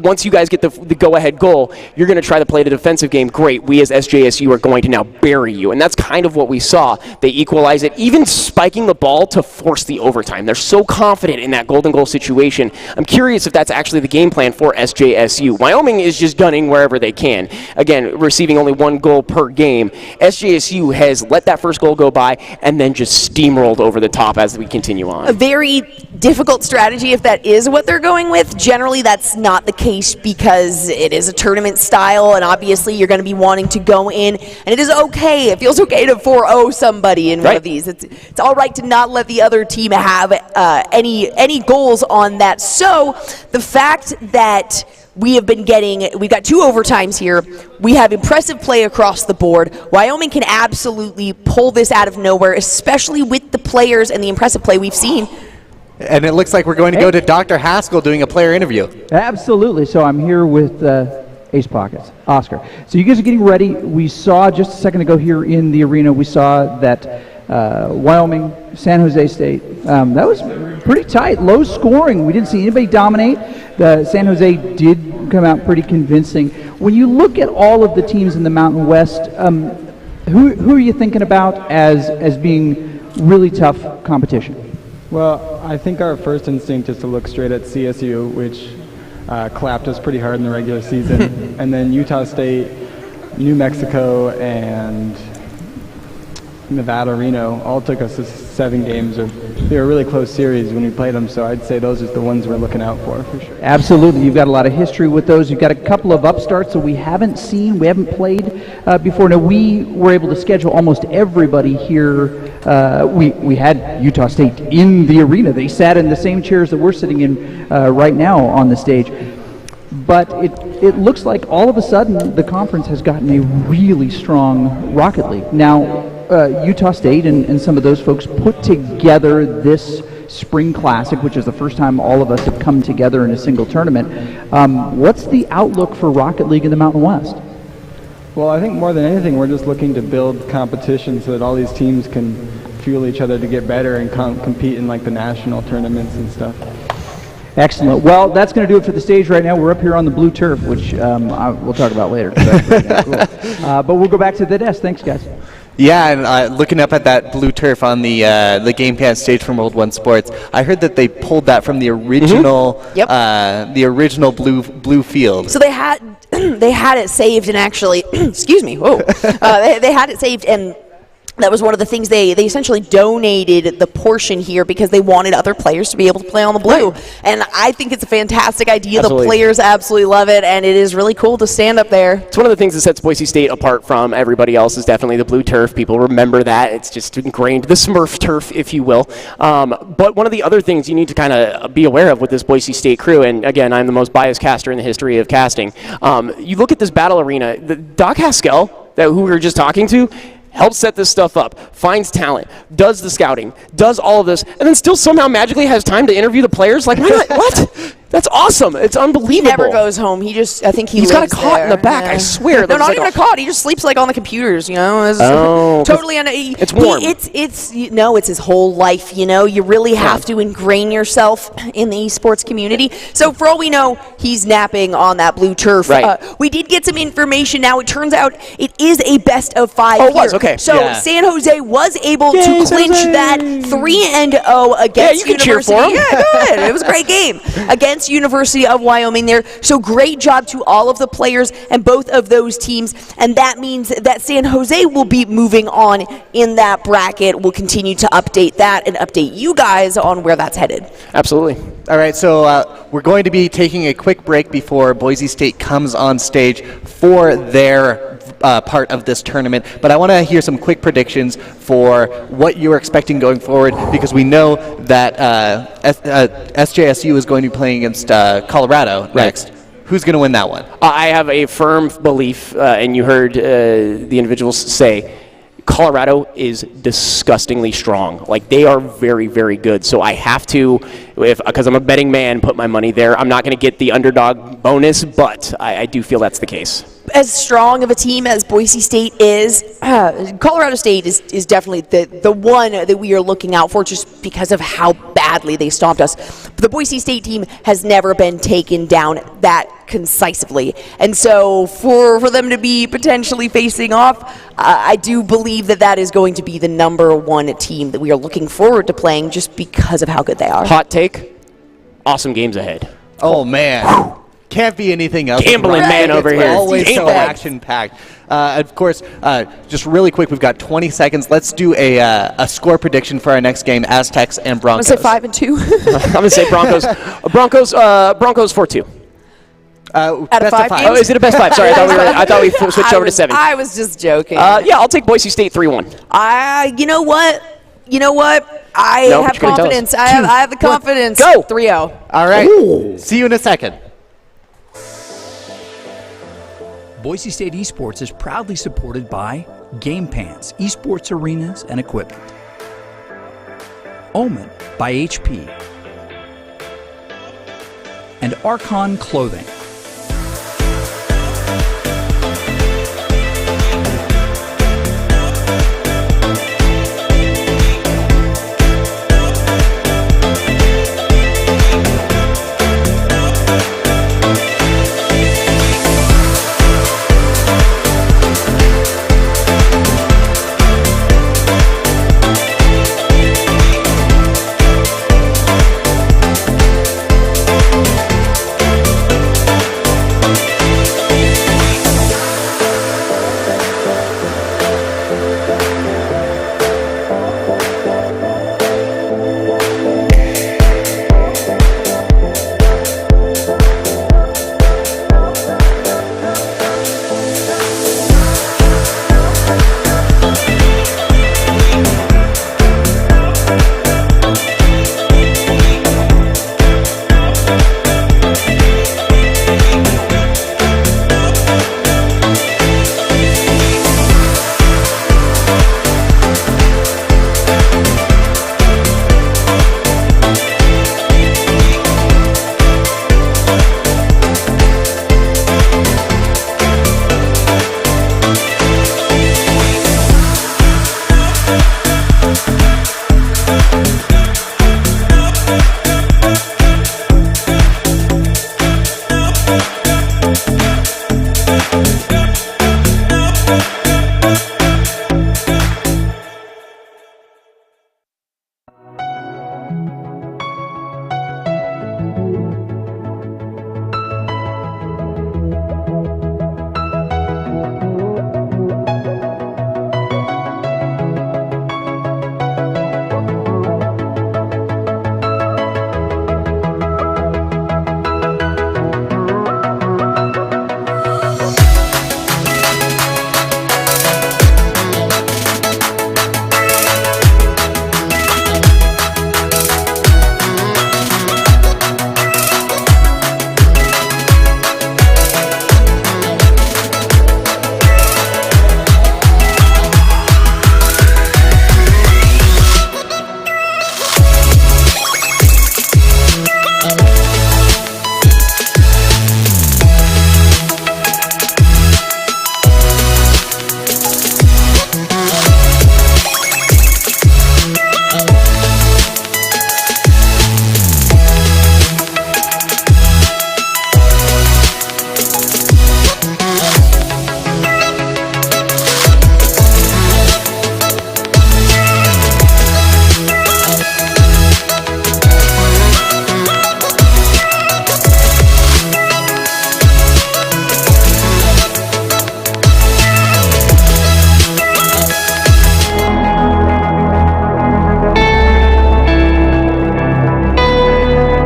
once you guys get the go-ahead goal, you're going to try to play the defensive game. Great, we as SJSU are going to now bury you. And that's kind of what we saw. They equalize it, even spiking the ball to force the overtime. They're so confident in that golden goal situation. I'm curious if that's actually the game plan for SJSU. Wyoming is just gunning wherever they can. Again, receiving only 1 goal per game. SJSU has let that first goal go by and then just steamrolled over the top as we continue on. A very difficult strategy if that is what they're going with. Generally, that's not the case because it is a tournament style, and obviously you're going to be wanting to go in, and it is okay. It feels okay to 4-0 somebody in one of these. It's all right to not let the other team have any goals on that. So the fact that we've got 2 overtimes here. We have impressive play across the board. Wyoming can absolutely pull this out of nowhere, especially with the players and the impressive play we've seen. And it looks like we're going to go to Dr. Haskell doing a player interview. Absolutely. So I'm here with Ace Pockets, Oscar. So you guys are getting ready. We saw just a second ago here in the arena, we saw that Wyoming, San Jose State, that was pretty tight, low scoring. We didn't see anybody dominate. San Jose did come out pretty convincing. When you look at all of the teams in the Mountain West, who are you thinking about as being really tough competition? Well, I think our first instinct is to look straight at CSU, which clapped us pretty hard in the regular season, and then Utah State, New Mexico, and Nevada, Reno all took us to 7 games. They were a really close series when we played them, so I'd say those are the ones we're looking out for sure. Absolutely. You've got a lot of history with those. You've got a couple of upstarts that we haven't played before. Now, we were able to schedule almost everybody here. We had Utah State in the arena. They sat in the same chairs that we're sitting in right now on the stage. But it looks like all of a sudden the conference has gotten a really strong Rocket League. Now, Utah State and some of those folks put together this Spring Classic, which is the first time all of us have come together in a single tournament. What's the outlook for Rocket League in the Mountain West? Well, I think more than anything, we're just looking to build competition so that all these teams can fuel each other to get better and compete in the national tournaments and stuff. Excellent. Well, that's going to do it for the stage right now. We're up here on the blue turf, which we'll talk about later. But we'll go back to the desk. Thanks, guys. Yeah, and looking up at that blue turf on the Game Pan stage from World One Sports, I heard that they pulled that from the original, the original blue field. So they had it saved, and actually, excuse me, whoa, they had it saved, and that was one of the things they essentially donated the portion here because they wanted other players to be able to play on the blue. Right. And I think it's a fantastic idea. Absolutely. The players absolutely love it, and it is really cool to stand up there. It's one of the things that sets Boise State apart from everybody else is definitely the blue turf. People remember that. It's just ingrained, the Smurf turf, if you will. But one of the other things you need to kind of be aware of with this Boise State crew, and again, I'm the most biased caster in the history of casting, you look at this battle arena, Doc Haskell, who we were just talking to, helps set this stuff up, finds talent, does the scouting, does all of this, and then still somehow magically has time to interview the players? What? That's awesome. It's unbelievable. He never goes home. I think he's got a cot in the back, I swear. No, not even a cot. He just sleeps on the computers, It's totally it's warm. It's his whole life, You really have to ingrain yourself in the esports community. So for all we know, he's napping on that blue turf. Right. We did get some information. Now it turns out it is a best of 5 here. It was, okay. So San Jose was able to clinch that 3-0 against you can University. Cheer for him. Yeah, good. It was a great game against University of Wyoming there. So great job to all of the players and both of those teams. And that means that San Jose will be moving on in that bracket. We'll continue to update that and update you guys on where that's headed. Absolutely. All right, so we're going to be taking a quick break before Boise State comes on stage for their part of this tournament, but I want to hear some quick predictions for what you're expecting going forward, because we know that SJSU is going to be playing against Colorado next. Who's going to win that one? I have a firm belief, and you heard the individuals say, Colorado is disgustingly strong. Like, they are very, very good. So I have to, because I'm a betting man, put my money there. I'm not going to get the underdog bonus, but I do feel that's the case. As strong of a team as Boise State is, Colorado State is definitely the one that we are looking out for, just because of how badly they stomped us. But the Boise State team has never been taken down that concisely. And so for them to be potentially facing off, I do believe that is going to be the number one team that we are looking forward to playing, just because of how good they are. Hot take, awesome games ahead. Oh, man. Can't be anything else. Gambling man over It's here. always so Gambling. action-packed. Of course, just really quick, we've got 20 seconds. Let's do a score prediction for our next game, Aztecs and I'm Broncos. going to say 5-2. I'm going to say Broncos. Broncos 4-2. Out of best 5 5. games? Oh, is it a best 5? Sorry, I thought we switched over to 7. I was just joking. Yeah, I'll take Boise State 3-1. You know what? I No, have but you're gonna tell us. confidence. I have the confidence. Go. 3-0. All right. See you in a second. Boise State Esports is proudly supported by Game Pants, esports arenas and equipment. Omen by HP. And Archon Clothing.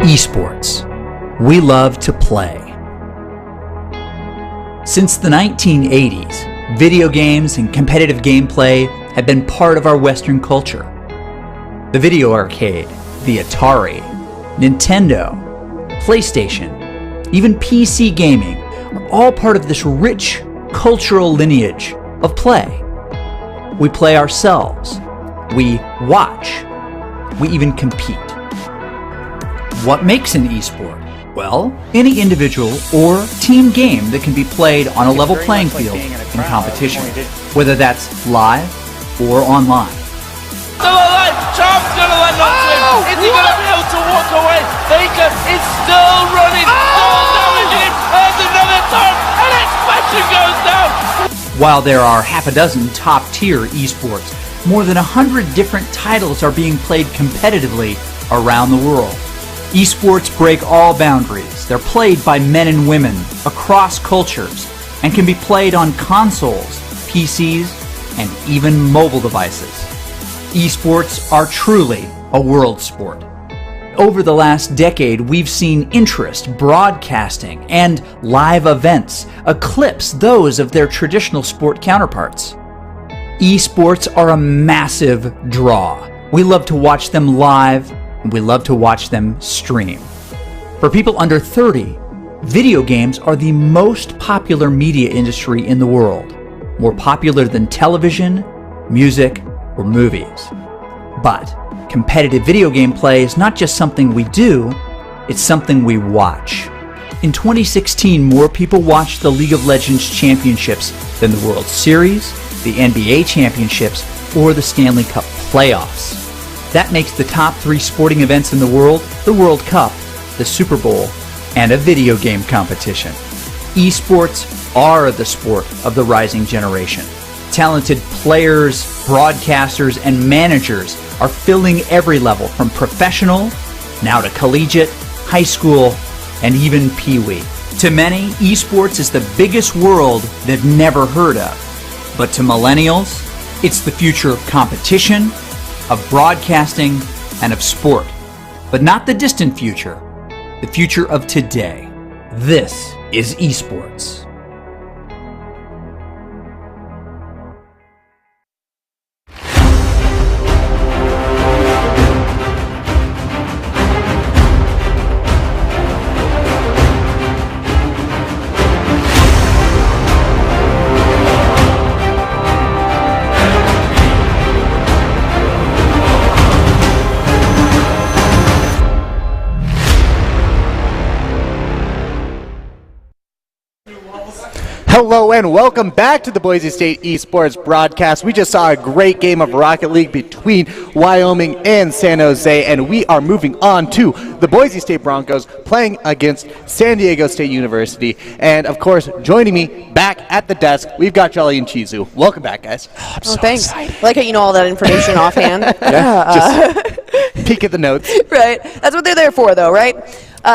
Esports. We love to play. Since the 1980s, Video games and competitive gameplay have been part of our Western culture. The video arcade, the Atari, Nintendo, PlayStation, even PC gaming are all part of this rich cultural lineage of play. We play ourselves, we watch, we even compete. What makes an esport? Well, any individual or team game that can be played on a level playing field in competition, whether that's live or online. Still alive! Charm's gonna land onto him! Is he gonna be able to walk away? Faker is still running! All damaging him! There's another turn! And Expression goes down! While there are half a dozen top-tier esports, more than 100 different titles are being played competitively around the world. Esports break all boundaries. They're played by men and women across cultures and can be played on consoles, PCs, and even mobile devices. Esports are truly a world sport. Over the last decade, we've seen interest, broadcasting, and live events eclipse those of their traditional sport counterparts. Esports are a massive draw. We love to watch them live, and we love to watch them stream. For people under 30, video games are the most popular media industry in the world, more popular than television, music, or movies. But competitive video game play is not just something we do, it's something we watch. In 2016, more people watched the League of Legends Championships than the World Series, the NBA Championships, or the Stanley Cup playoffs. That makes the top 3 sporting events in the World Cup, the Super Bowl, and a video game competition. Esports are the sport of the rising generation. Talented players, broadcasters, and managers are filling every level from professional, now to collegiate, high school, and even Pee-wee. To many, esports is the biggest world they've never heard of. But to millennials, it's the future of competition, of broadcasting, and of sport. But not the distant future, the future of today. This is esports. Hello and welcome back to the Boise State Esports broadcast. We just saw a great game of Rocket League between Wyoming and San Jose, and we are moving on to the Boise State Broncos playing against San Diego State University. And of course, joining me back at the desk, we've got Jolly and Chizu. Welcome back, guys. Thanks. I like how you know all that information offhand. Just peek at the notes. Right. That's what they're there for, though, right?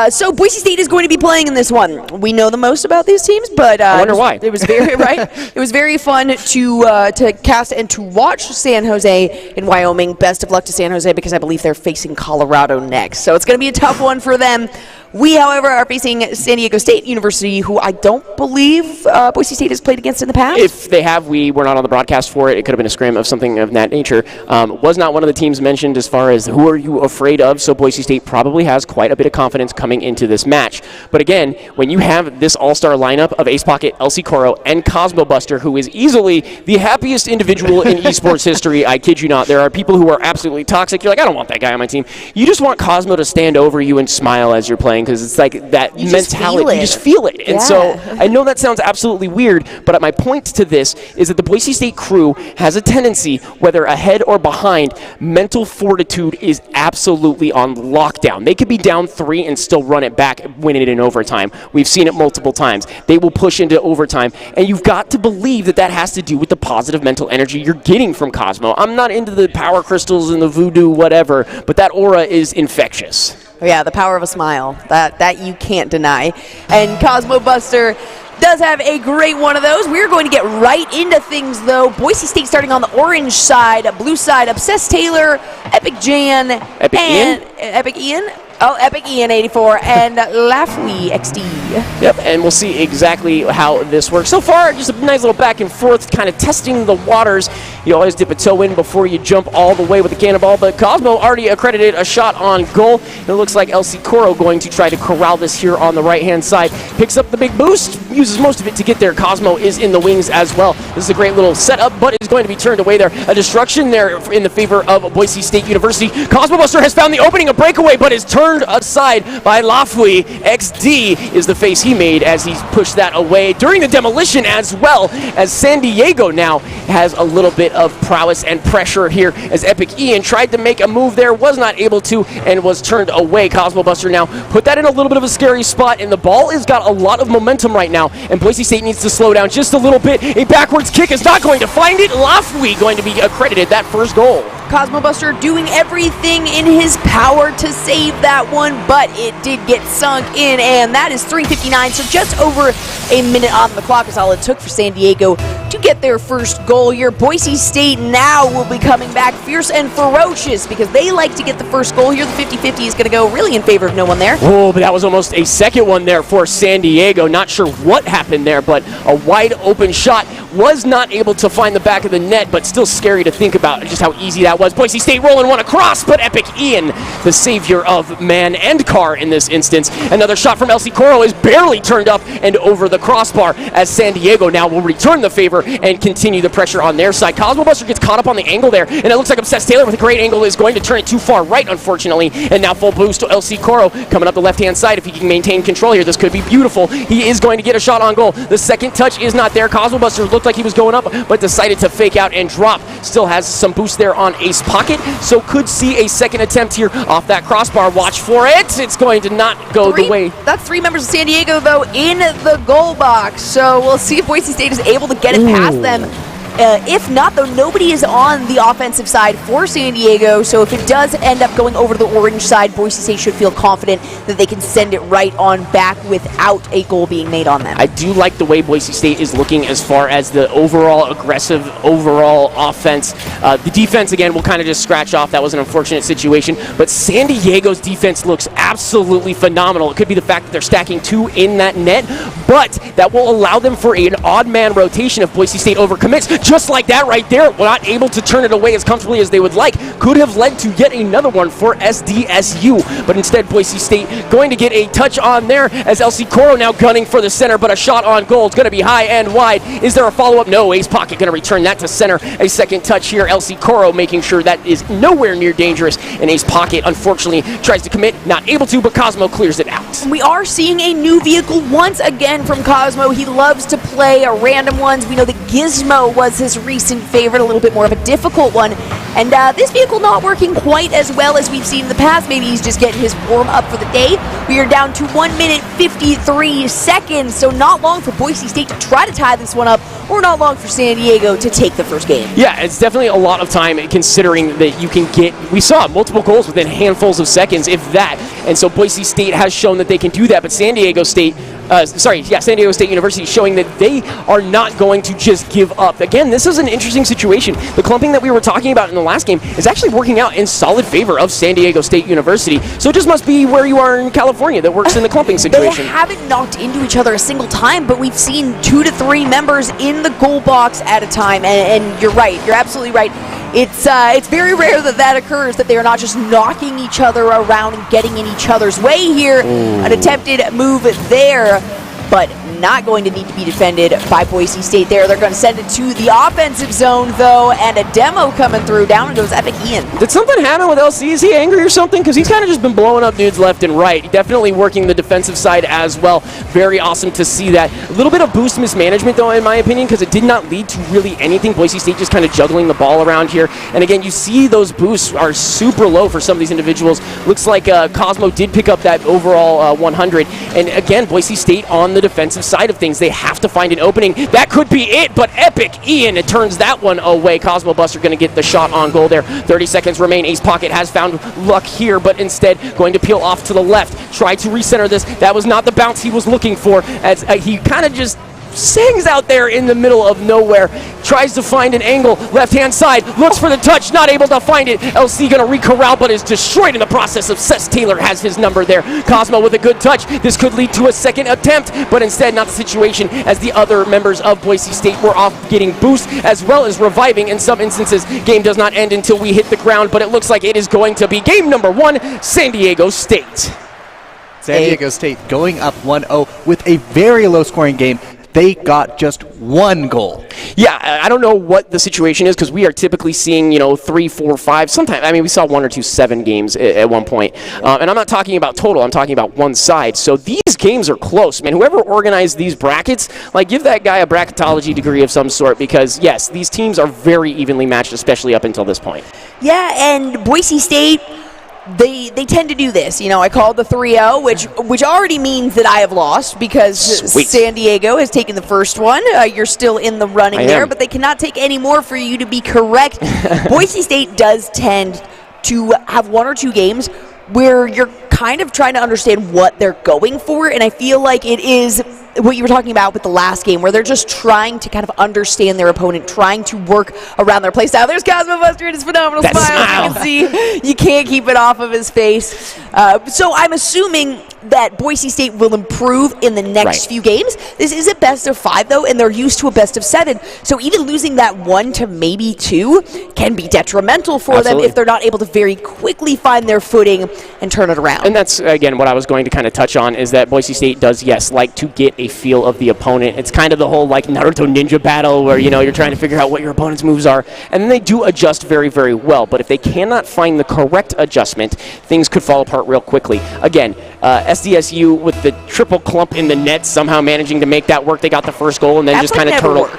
So Boise State is going to be playing in this one. We know the most about these teams, but I wonder why. It was very right. It was very fun to cast and to watch San Jose in Wyoming. Best of luck to San Jose because I believe they're facing Colorado next. So it's going to be a tough one for them. We, however, are facing San Diego State University, who I don't believe Boise State has played against in the past. If they have, we were not on the broadcast for it. It could have been a scrim of something of that nature. Was not one of the teams mentioned as far as who are you afraid of, so Boise State probably has quite a bit of confidence coming into this match. But again, when you have this all-star lineup of Ace Pocket, LC Coro, and Cosmo Buster, who is easily the happiest individual in esports history, I kid you not. There are people who are absolutely toxic. You're like, I don't want that guy on my team. You just want Cosmo to stand over you and smile as you're playing, because it's like that mentality. You just feel it. And so I know that sounds absolutely weird, but my point to this is that the Boise State crew has a tendency, whether ahead or behind, mental fortitude is absolutely on lockdown. They could be down 3 and still run it back, win it in overtime. We've seen it multiple times. They will push into overtime, and you've got to believe that that has to do with the positive mental energy you're getting from Cosmo. I'm not into the power crystals and the voodoo whatever, but that aura is infectious. Yeah, the power of a smile. That you can't deny. And Cosmo Buster, does have a great one of those. We're going to get right into things, though. Boise State starting on the orange side, blue side, Obsessed Taylor, Epic Jan, Epic and Epic Ian. Oh, Epic Ian 84 and Lafwee XD. Yep, and we'll see exactly how this works. So far, just a nice little back and forth, kind of testing the waters. You always dip a toe in before you jump all the way with the cannonball, but Cosmo already accredited a shot on goal. And it looks like LC Coro going to try to corral this here on the right-hand side. Picks up the big boost, uses most of it to get there. Cosmo is in the wings as well. This is a great little setup, but is going to be turned away there. A destruction there in the favor of Boise State University. Cosmo Buster has found the opening, a breakaway, but is turned aside by Lafwee. XD is the face he made as he's pushed that away during the demolition, as well as San Diego now has a little bit of prowess and pressure here as Epic Ian tried to make a move there, was not able to, and was turned away. Cosmo Buster now put that in a little bit of a scary spot, and the ball has got a lot of momentum right now, and Boise State needs to slow down just a little bit. A backwards kick is not going to find it. Lafwee going to be accredited that first goal. Cosmo Buster doing everything in his power to save that one, but it did get sunk in, and that is 3:59, so just over a minute on the clock is all it took for San Diego to get their first goal here. Boise State now will be coming back fierce and ferocious because they like to get the first goal here. The 50-50 is going to go really in favor of no one there. Oh, but that was almost a second one there for San Diego. Not sure what happened there, but a wide open shot. Was not able to find the back of the net, but still scary to think about just how easy that was. Boise State rolling one across, but Epic Ian, the savior of man and car in this instance. Another shot from LC Coro is barely turned up and over the crossbar as San Diego now will return the favor and continue the pressure on their side. Cosmo Buster gets caught up on the angle there, and it looks like Obsessed Taylor with a great angle is going to turn it too far right, unfortunately, and now full boost to LC Coro coming up the left-hand side. If he can maintain control here, this could be beautiful. He is going to get a shot on goal. The second touch is not there. Cosmo Buster looked like he was going up, but decided to fake out and drop. Still has some boost there on Ace Pocket, so could see a second attempt here off that crossbar. Watch for it. It's going to not go the way. That's three members of San Diego, though, in the goal box, so we'll see if Boise State is able to get it past them. If not, though, nobody is on the offensive side for San Diego, so if it does end up going over to the orange side, Boise State should feel confident that they can send it right on back without a goal being made on them. I do like the way Boise State is looking as far as the overall aggressive overall offense. The defense, again, will kind of just scratch off. That was an unfortunate situation, but San Diego's defense looks absolutely phenomenal. It could be the fact that they're stacking two in that net, but that will allow them for an odd man rotation if Boise State overcommits. Just like that right there, not able to turn it away as comfortably as they would like. Could have led to yet another one for SDSU, but instead Boise State going to get a touch on there as LC Coro now gunning for the center, but a shot on goal. It's going to be high and wide. Is there a follow-up? No. Ace Pocket going to return that to center. A second touch here. LC Coro making sure that is nowhere near dangerous, and Ace Pocket unfortunately tries to commit, not able to, but Cosmo clears it out. We are seeing a new vehicle once again from Cosmo. He loves to play random ones. We know that Gizmo was his recent favorite, a little bit more of a difficult one, and this vehicle not working quite as well as we've seen in the past. Maybe he's just getting his warm up for the day. We are down to 1 minute 53 seconds, so not long for Boise State to try to tie this one up, or not long for San Diego to take the first game. Yeah, it's definitely a lot of time considering that you can get, we saw multiple goals within handfuls of seconds, if that, and so Boise State has shown that they can do that, but San Diego State San Diego State University showing that they are not going to just give up. Again, this is an interesting situation. The clumping that we were talking about in the last game is actually working out in solid favor of San Diego State University. So it just must be where you are in California that works in the clumping situation. They haven't knocked into each other a single time, but we've seen 2 to 3 members in the goal box at a time. And you're right. You're absolutely right. It's very rare that occurs, that they are not just knocking each other around and getting in each other's way here. Ooh. An attempted move there, but not going to need to be defended by Boise State there. They're going to send it to the offensive zone, though, and a demo coming through. Down goes Epic Ian. Did something happen with LC? Is he angry or something? Because he's kind of just been blowing up dudes left and right. Definitely working the defensive side as well. Very awesome to see that. A little bit of boost mismanagement, though, in my opinion, because it did not lead to really anything. Boise State just kind of juggling the ball around here. And again, you see those boosts are super low for some of these individuals. Looks like Cosmo did pick up that overall 100. And again, Boise State on the defensive side of things, they have to find an opening. That could be it, but Epic Ian turns that one away. Cosmo Buster going to get the shot on goal there. 30 seconds remain. Ace Pocket has found luck here, but instead going to peel off to the left. Try to recenter this. That was not the bounce he was looking for, as he kind of just hangs out there in the middle of nowhere, tries to find an angle, left-hand side, looks for the touch, not able to find it. LC gonna re-corral, but is destroyed in the process of Seth Taylor has his number there. Cosmo with a good touch. This could lead to a second attempt, but instead not the situation, as the other members of Boise State were off getting boost as well as reviving in some instances. Game does not end until we hit the ground, but it looks like it is going to be game number 1, San Diego State. San Diego State going up 1-0 with a very low-scoring game. They got just 1 goal. Yeah, I don't know what the situation is, because we are typically seeing, 3, 4, 5, sometimes, I mean, we saw 1 or 2 7 games at one point. And I'm not talking about total, I'm talking about one side. So these games are close, man. Whoever organized these brackets, give that guy a bracketology degree of some sort, because, yes, these teams are very evenly matched, especially up until this point. Yeah, and Boise State, they tend to do this. I called the 3-0, which already means that I have lost, because Sweet. San Diego has taken the first one. You're still in the running there, but they cannot take any more for you to be correct. Boise State does tend to have 1 or 2 games where you're kind of trying to understand what they're going for, and I feel like it is what you were talking about with the last game, where they're just trying to kind of understand their opponent, trying to work around their play style. There's Cosmo Buster and his phenomenal smile. You can see, you can't keep it off of his face. So I'm assuming that Boise State will improve in the next few games. This is a best of 5, though, and they're used to a best of 7. So even losing that 1 to maybe 2 can be detrimental for them if they're not able to very quickly find their footing and turn it around. And that's, again, what I was going to kind of touch on, is that Boise State does, yes, like to get a feel of the opponent. It's kind of the whole Naruto ninja battle where, you're trying to figure out what your opponent's moves are, and then they do adjust very, very well. But if they cannot find the correct adjustment, things could fall apart real quickly. Again, SDSU with the triple clump in the net, somehow managing to make that work. They got the first goal and then just kind of turtled.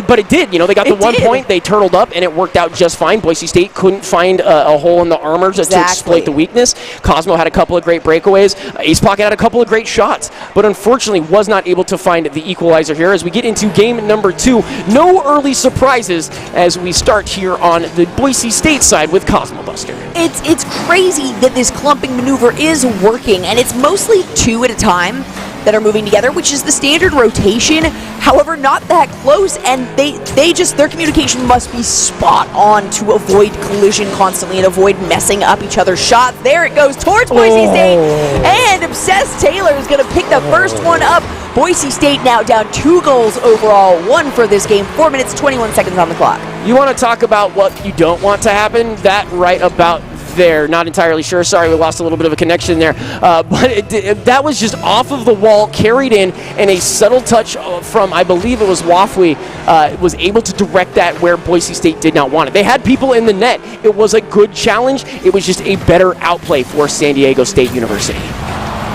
but it did. They got the 1 point. They turtled up and it worked out just fine. Boise State couldn't find a hole in the armor to exploit the weakness. Cosmo had a couple of great breakaways. Ace Pocket had a couple of great shots, but unfortunately was not able to find the equalizer here. As we get into game number 2, no early surprises as we start here on the Boise State side with Cosmo Buster. It's crazy that this clumping maneuver is working, and it's mostly 2 at a time that are moving together, which is the standard rotation. However, not that close, and their communication must be spot on to avoid collision constantly and avoid messing up each other's shot. There it goes towards Boise State, and Obsessed Taylor is going to pick the first one up. Boise State now down 2 goals overall, 1 for this game, 4 minutes, 21 seconds on the clock. You want to talk about what you don't want to happen? That right about there. Not entirely sure. Sorry, we lost a little bit of a connection there. But that was just off of the wall, carried in, and a subtle touch from, I believe it was Wafwi, was able to direct that where Boise State did not want it. They had people in the net. It was a good challenge. It was just a better outplay for San Diego State University.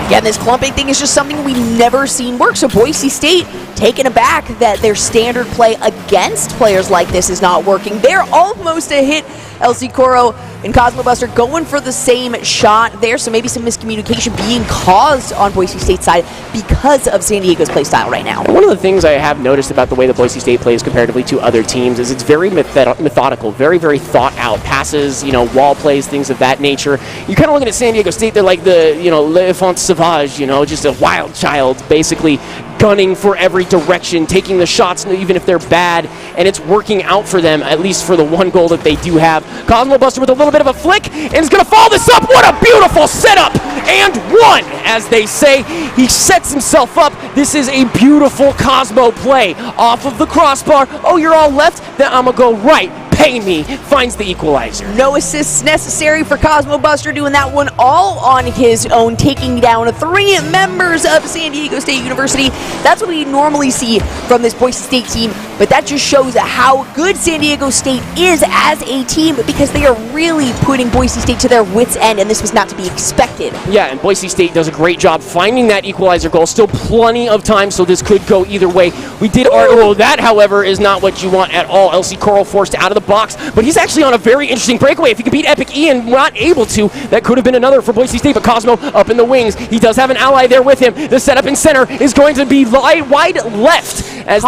Again, this clumping thing is just something we've never seen work. So Boise State taken aback that their standard play against players like this is not working. They're almost a hit. LC Coro and Cosmo Buster going for the same shot there, so maybe some miscommunication being caused on Boise State's side because of San Diego's play style right now. One of the things I have noticed about the way that Boise State plays comparatively to other teams is it's very methodical, very, very thought out. Passes, wall plays, things of that nature. You're kind of looking at San Diego State, they're like the, l'enfant sauvage, just a wild child, basically gunning for every direction, taking the shots even if they're bad, and it's working out for them, at least for the 1 goal that they do have. Cosmo Buster with a little bit of a flick, and is going to follow this up. What a beautiful setup! And 1, as they say. He sets himself up. This is a beautiful Cosmo play. Off of the crossbar. Oh, you're all left? Then I'm going to go right. Pay me. Finds the equalizer. No assists necessary for Cosmo Buster, doing that one all on his own, taking down 3 members of San Diego State University. That's what we normally see from this Boise State team, but that just shows how good San Diego State is as a team, because they are really putting Boise State to their wits' end, and this was not to be expected. Yeah, and Boise State does a great job finding that equalizer goal. Still plenty of time, so this could go either way. We did that, however, is not what you want at all. LC Coral forced out of the box, but he's actually on a very interesting breakaway. If he could beat Epic Ian, not able to, that could have been another for Boise State, but Cosmo up in the wings. He does have an ally there with him. The setup in center is going to be wide left as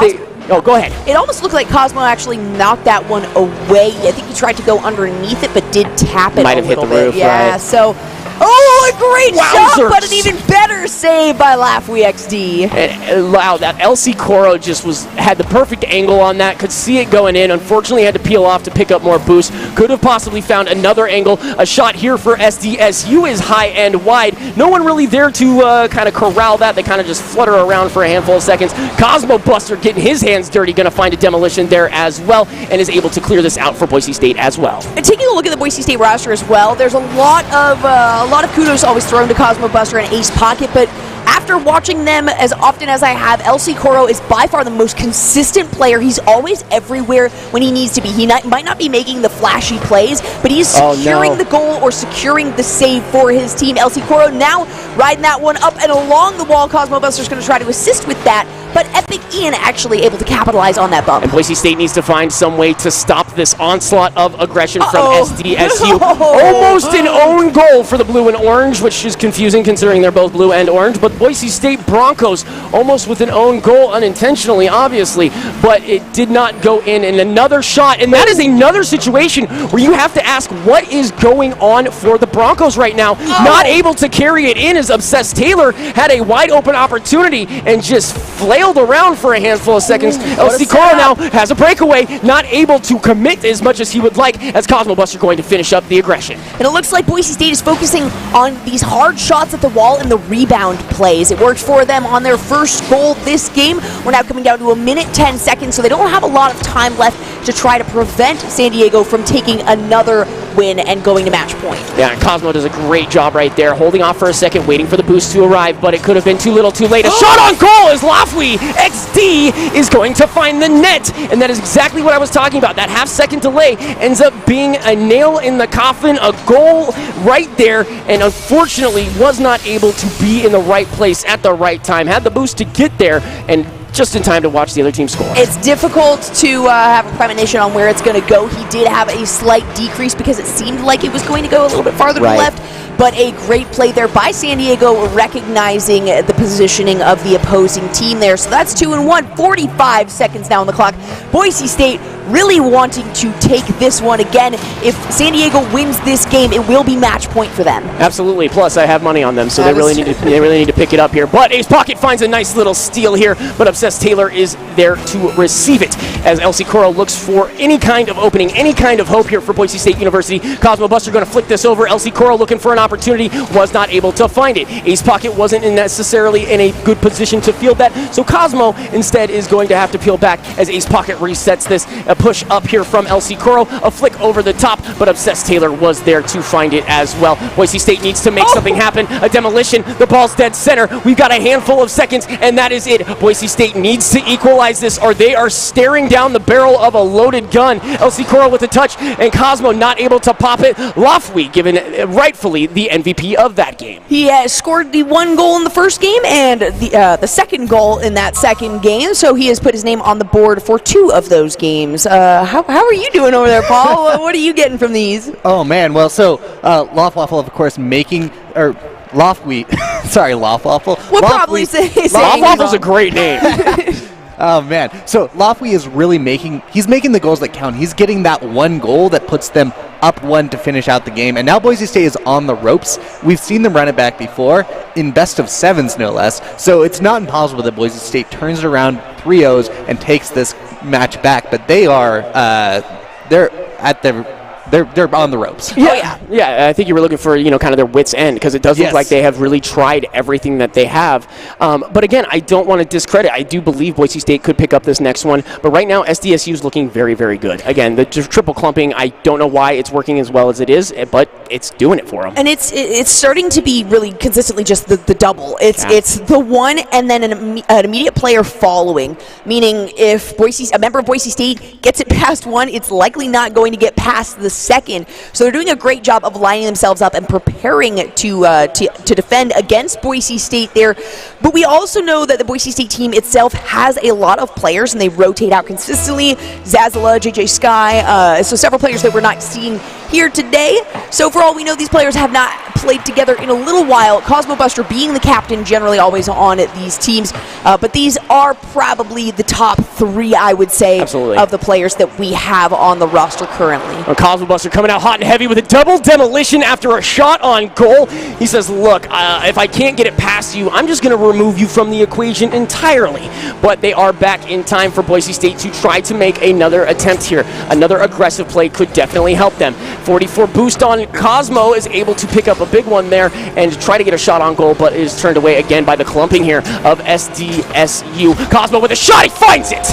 Oh, go ahead. It almost looked like Cosmo actually knocked that one away. I think he tried to go underneath it, but did tap it Might have hit the roof, Yeah, right. so... Oh, a great shot, but an even better Another save by Lafwy XD. And wow, that LC Coro just had the perfect angle on that, could see it going in. Unfortunately, had to peel off to pick up more boost. Could have possibly found another angle. A shot here for SDSU is high and wide. No one really there to kind of corral that. They kind of just flutter around for a handful of seconds. Cosmo Buster getting his hands dirty, going to find a demolition there as well, and is able to clear this out for Boise State as well. And taking a look at the Boise State roster as well, there's a lot of kudos always thrown to Cosmo Buster and Ace Pocket, but after watching them as often as I have, LC Coro is by far the most consistent player. He's always everywhere when he needs to be. He might not be making the flashy plays, but he's securing the goal or securing the save for his team. LC Coro now riding that one up and along the wall. Cosmo Buster's going to try to assist with that, but Epic Ian actually able to capitalize on that bump. And Boise State needs to find some way to stop this onslaught of aggression from SDSU. Almost an own goal for the blue and orange, which is confusing considering they're both blue and orange, but Boise State Broncos almost with an own goal, unintentionally, obviously, but it did not go in. And another shot, and that is another situation where you have to ask what is going on for the Broncos right now. Not able to carry it in as Obsessed Taylor had a wide open opportunity and just flailed around for a handful of seconds. LC Coro now has a breakaway, not able to commit as much as he would like, as Cosmo Buster going to finish up the aggression. And it looks like Boise State is focusing on these hard shots at the wall and the rebound plays. It worked for them on their first goal this game. We're now coming down to 1:10 seconds, so they don't have a lot of time left to try to prevent San Diego from taking another win and going to match point. Yeah, and Cosmo does a great job right there, holding off for a second, waiting for the boost to arrive, but it could have been too little too late. A shot on goal as Lafwy XD is going to find the net, and that is exactly what I was talking about. That half-second delay ends up being a nail in the coffin, a goal right there, and unfortunately was not able to be in the right place at the right time. Had the boost to get there, and just in time to watch the other team score. It's difficult to have a premonition on where it's going to go. He did have a slight decrease because it seemed like it was going to go a little bit farther to the left, but a great play there by San Diego, recognizing the positioning of the opposing team there. So that's 2-1, 45 seconds now on the clock. Boise State really wanting to take this one again. If San Diego wins this game, it will be match point for them. Absolutely. Plus, I have money on them, so they really need to pick it up here. But Ace Pocket finds a nice little steal here, but Obsessed Taylor is there to receive it as LC Coro looks for any kind of opening, any kind of hope here for Boise State University. Cosmo Buster going to flick this over. LC Coro looking for an opportunity, was not able to find it. Ace Pocket wasn't necessarily in a good position to field that, so Cosmo instead is going to have to peel back as Ace Pocket resets this. A push up here from LC Coro, a flick over the top, but Obsessed Taylor was there to find it as well. Boise State needs to make something happen. A demolition, the ball's dead center. We've got a handful of seconds, and that is it. Boise State needs to equalize this, or they are staring down the barrel of a loaded gun. LC Coro with a touch, and Cosmo not able to pop it. Lafwy given rightfully the MVP of that game. He has scored the one goal in the first game and the second goal in that second game, so he has put his name on the board for 2 of those games. How are you doing over there, Paul? What are you getting from these? Oh man, well, so Lofwaffle, of course, Lafwy, sorry, Lofwaffle. We'll probably say Lofwaffle's a great name. Oh man, so Lafwy is really making the goals that count. He's getting that one goal that puts them up 1 to finish out the game, and now Boise State is on the ropes. We've seen them run it back before, in best of 7s no less, so it's not impossible that Boise State turns it around 3-0s and takes this match back, but they are they're on the ropes. Yeah, I think you were looking for, kind of their wits' end, because it does look like they have really tried everything that they have. But again, I don't want to discredit. I do believe Boise State could pick up this next one, but right now SDSU is looking very, very good. Again, the triple clumping, I don't know why it's working as well as it is, but it's doing it for them. And it's starting to be really consistently just the double. It's the one and then an immediate player following, meaning if a member of Boise State gets it past one, it's likely not going to get past the second. So they're doing a great job of lining themselves up and preparing to defend against Boise State there. But we also know that the Boise State team itself has a lot of players, and they rotate out consistently. Zazala, JJ Sky, so several players that we're not seeing here today. So for all we know, these players have not played together in a little while. Cosmo Buster being the captain, generally always on these teams. But these are probably the top 3, I would say, Absolutely. of the players that we have on the roster currently. Cosmo Buster coming out hot and heavy with a double demolition after a shot on goal. He says, look, if I can't get it past you, I'm just going to remove you from the equation entirely. But they are back in time for Boise State to try to make another attempt here. Another aggressive play could definitely help them. 44 boost on Cosmo is able to pick up a big one there and try to get a shot on goal, but is turned away again by the clumping here of SDSU. Cosmo with a shot, he finds it!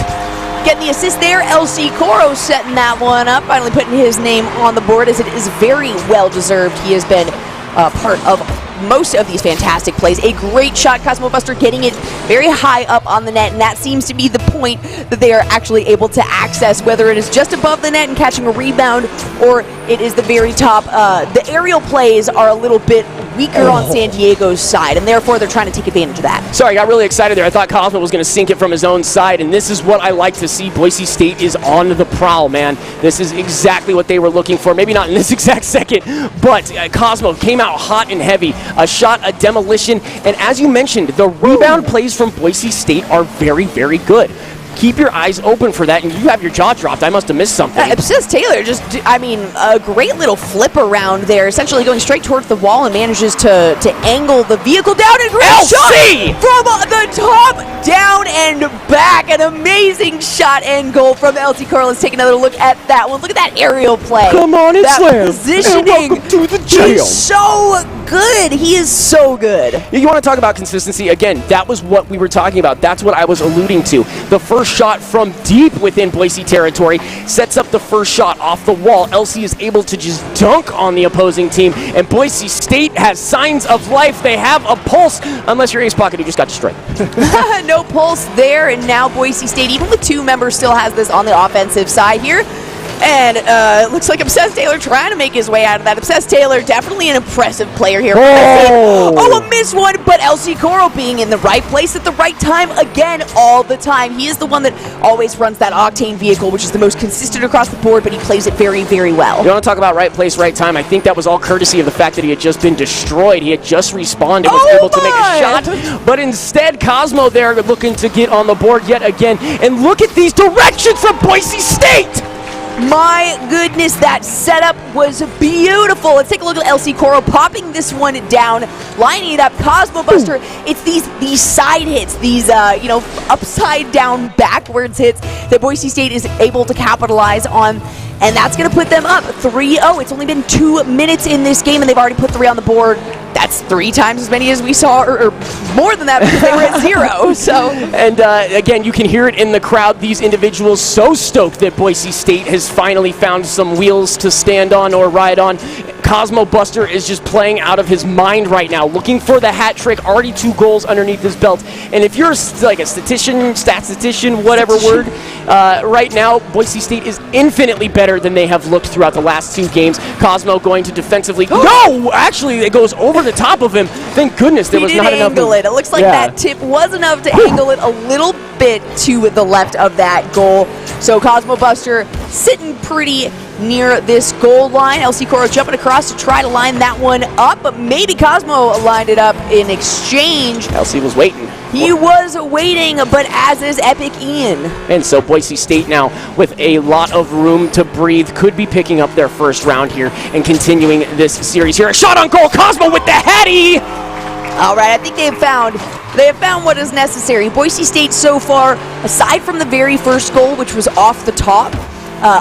Getting the assist there, LC Coro setting that one up, finally putting his name on the board, as it is very well deserved. He has been part of most of these fantastic plays. A great shot, Cosmo Buster getting it very high up on the net, and that seems to be the point that they are actually able to access, whether it is just above the net and catching a rebound, or it is the very top. The aerial plays are a little bit weaker on San Diego's side, and therefore they're trying to take advantage of that. Sorry, I got really excited there. I thought Cosmo was going to sink it from his own side, and this is what I like to see. Boise State is on the prowl, man. This is exactly what they were looking for. Maybe not in this exact second, but Cosmo came out hot and heavy. A shot, a demolition, and as you mentioned, the rebound plays from Boise State are very, very good. Keep your eyes open for that, and you have your jaw dropped. I must have missed something. Says Taylor, a great little flip around there, essentially going straight towards the wall and manages to angle the vehicle down, and great LC! shot from the top, down and back. An amazing shot and goal from LC Coro. Let's take another look at that one. Look at that aerial play. Come on, it's that Slam. positioning. And welcome to the jail. He's so good. He is so good. You want to talk about consistency? Again, that was what we were talking about. That's what I was alluding to. The first shot from deep within Boise territory sets up the first shot off the wall. LC is able to just dunk on the opposing team, and Boise State has signs of life. They have a pulse, unless you're Ace Pocket, who just got destroyed. No pulse there, and now Boise State, even with 2 members, still has this on the offensive side here. And it looks like Obsessed Taylor trying to make his way out of that. Obsessed Taylor, definitely an impressive player here. A missed one, but LC Coro being in the right place at the right time again all the time. He is the one that always runs that Octane vehicle, which is the most consistent across the board, but he plays it very, very well. You want to talk about right place, right time? I think that was all courtesy of the fact that he had just been destroyed. He had just respawned and was able to make a shot, but instead Cosmo there looking to get on the board yet again. And look at these directions from Boise State! My goodness, that setup was beautiful. Let's take a look at LC Coro popping this one down, lining it up. Cosmo Buster, it's these side hits, these upside down backwards hits that Boise State is able to capitalize on. And that's going to put them up 3-0. It's only been 2 minutes in this game, and they've already put 3 on the board. That's 3 times as many as we saw, or more than that, because they were at 0. So, and again, you can hear it in the crowd. These individuals so stoked that Boise State has finally found some wheels to stand on or ride on. Cosmo Buster is just playing out of his mind right now, looking for the hat trick. Already 2 goals underneath his belt. And if you're like a statistician, whatever word, right now Boise State is infinitely better than they have looked throughout the last 2 games. Cosmo going to defensively. No, actually, it goes over the top of him. Thank goodness there was not enough. Angle it. It looks like that tip was enough to angle it a little bit to the left of that goal. So Cosmo Buster sitting pretty near this goal line. LC Coro jumping across to try to line that one up, but maybe Cosmo lined it up in exchange. LC was waiting. He was waiting, but as is Epic Ian. And so Boise State now with a lot of room to breathe could be picking up their first round here and continuing this series here. A shot on goal, Cosmo with the heady! All right, I think they have found what is necessary. Boise State so far, aside from the very first goal, which was off the top,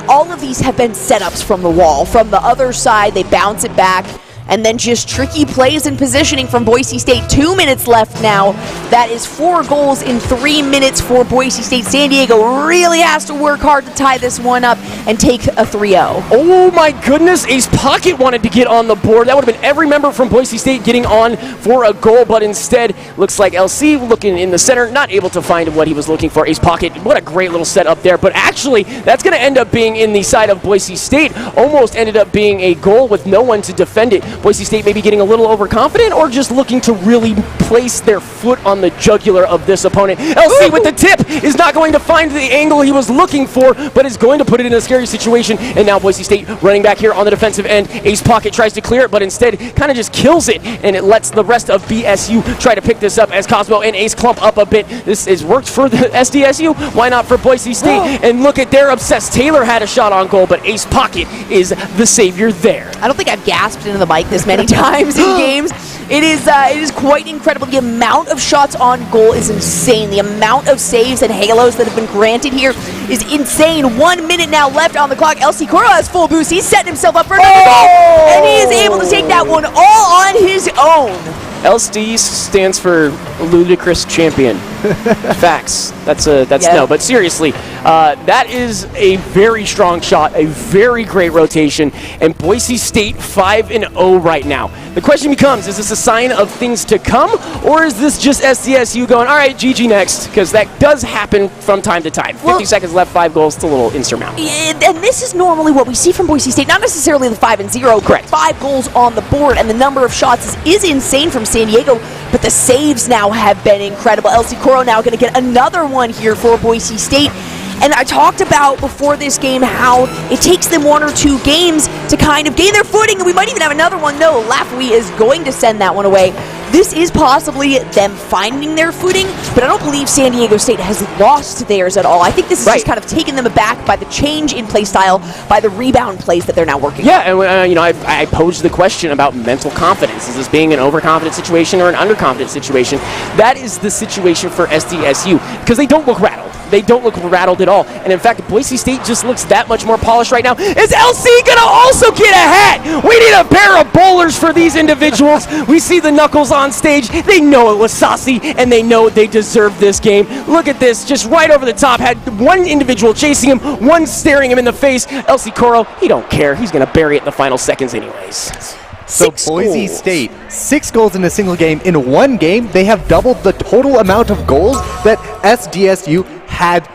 all of these have been setups from the wall. From the other side, they bounce it back, and then just tricky plays and positioning from Boise State. 2 minutes left now. That is 4 goals in 3 minutes for Boise State. San Diego really has to work hard to tie this one up and take a 3-0. Oh my goodness, Ace Pocket wanted to get on the board. That would have been every member from Boise State getting on for a goal, but instead looks like LC looking in the center, not able to find what he was looking for. Ace Pocket, what a great little setup there, but actually that's going to end up being in the side of Boise State. Almost ended up being a goal with no one to defend it. Boise State maybe getting a little overconfident or just looking to really place their foot on the jugular of this opponent. LC with the tip is not going to find the angle he was looking for, but is going to put it in a scary situation. And now Boise State running back here on the defensive end. Ace Pocket tries to clear it, but instead kind of just kills it, and it lets the rest of BSU try to pick this up as Cosmo and Ace clump up a bit. This has worked for the SDSU. Why not for Boise State? And look at their obsessed. Taylor had a shot on goal, but Ace Pocket is the savior there. I don't think I've gasped into the mic this many times in games. It is quite incredible. The amount of shots on goal is insane. The amount of saves and halos that have been granted here is insane. 1 minute now left on the clock. LC Coro has full boost. He's setting himself up for another goal, and he is able to take that one all on his own. LSD stands for ludicrous champion. Facts. That's no. But seriously, that is a very strong shot, a very great rotation, and Boise State 5-0 right now. The question becomes: is this a sign of things to come, or is this just SDSU going, all right, GG next? Because that does happen from time to time. 50 seconds left, 5 goals, it's a little insurmountable. And this is normally what we see from Boise State, not necessarily the 5-0, correct. 5 goals on the board, and the number of shots is insane from San Diego, but the saves now have been incredible. LC Coro now going to get another one here for Boise State. And I talked about before this game how it takes them 1 or 2 games to kind of gain their footing, and we might even have another one. No, Lafui is going to send that one away. This is possibly them finding their footing, but I don't believe San Diego State has lost theirs at all. I think this is just kind of taken them aback by the change in play style, by the rebound plays that they're now working on. Yeah, and I posed the question about mental confidence. Is this being an overconfident situation or an underconfident situation? That is the situation for SDSU, because they don't look rattled. They don't look rattled at all. And in fact, Boise State just looks that much more polished right now. Is LC going to also get a hat? We need a pair of bowlers for these individuals. We see the Knuckles on stage. They know it was saucy, and they know they deserve this game. Look at this, just right over the top. Had one individual chasing him, one staring him in the face. LC Coro, he don't care. He's going to bury it in the final seconds anyways. So Boise State, 6 goals in a single game. In one game, they have doubled the total amount of goals that SDSU had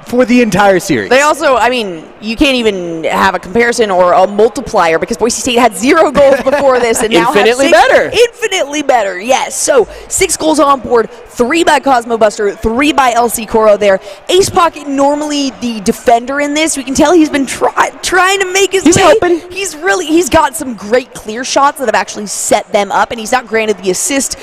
for the entire series. They also, I mean, you can't even have a comparison or a multiplier because Boise State had 0 goals before this and now infinitely have 6. Better. Infinitely better, yes. So 6 goals on board, 3 by Cosmo Buster, 3 by LC Coro there. Ace Pocket, normally the defender in this. We can tell he's been trying to make his way. Helping. He's got some great clear shots that have actually set them up, and he's not granted the assist,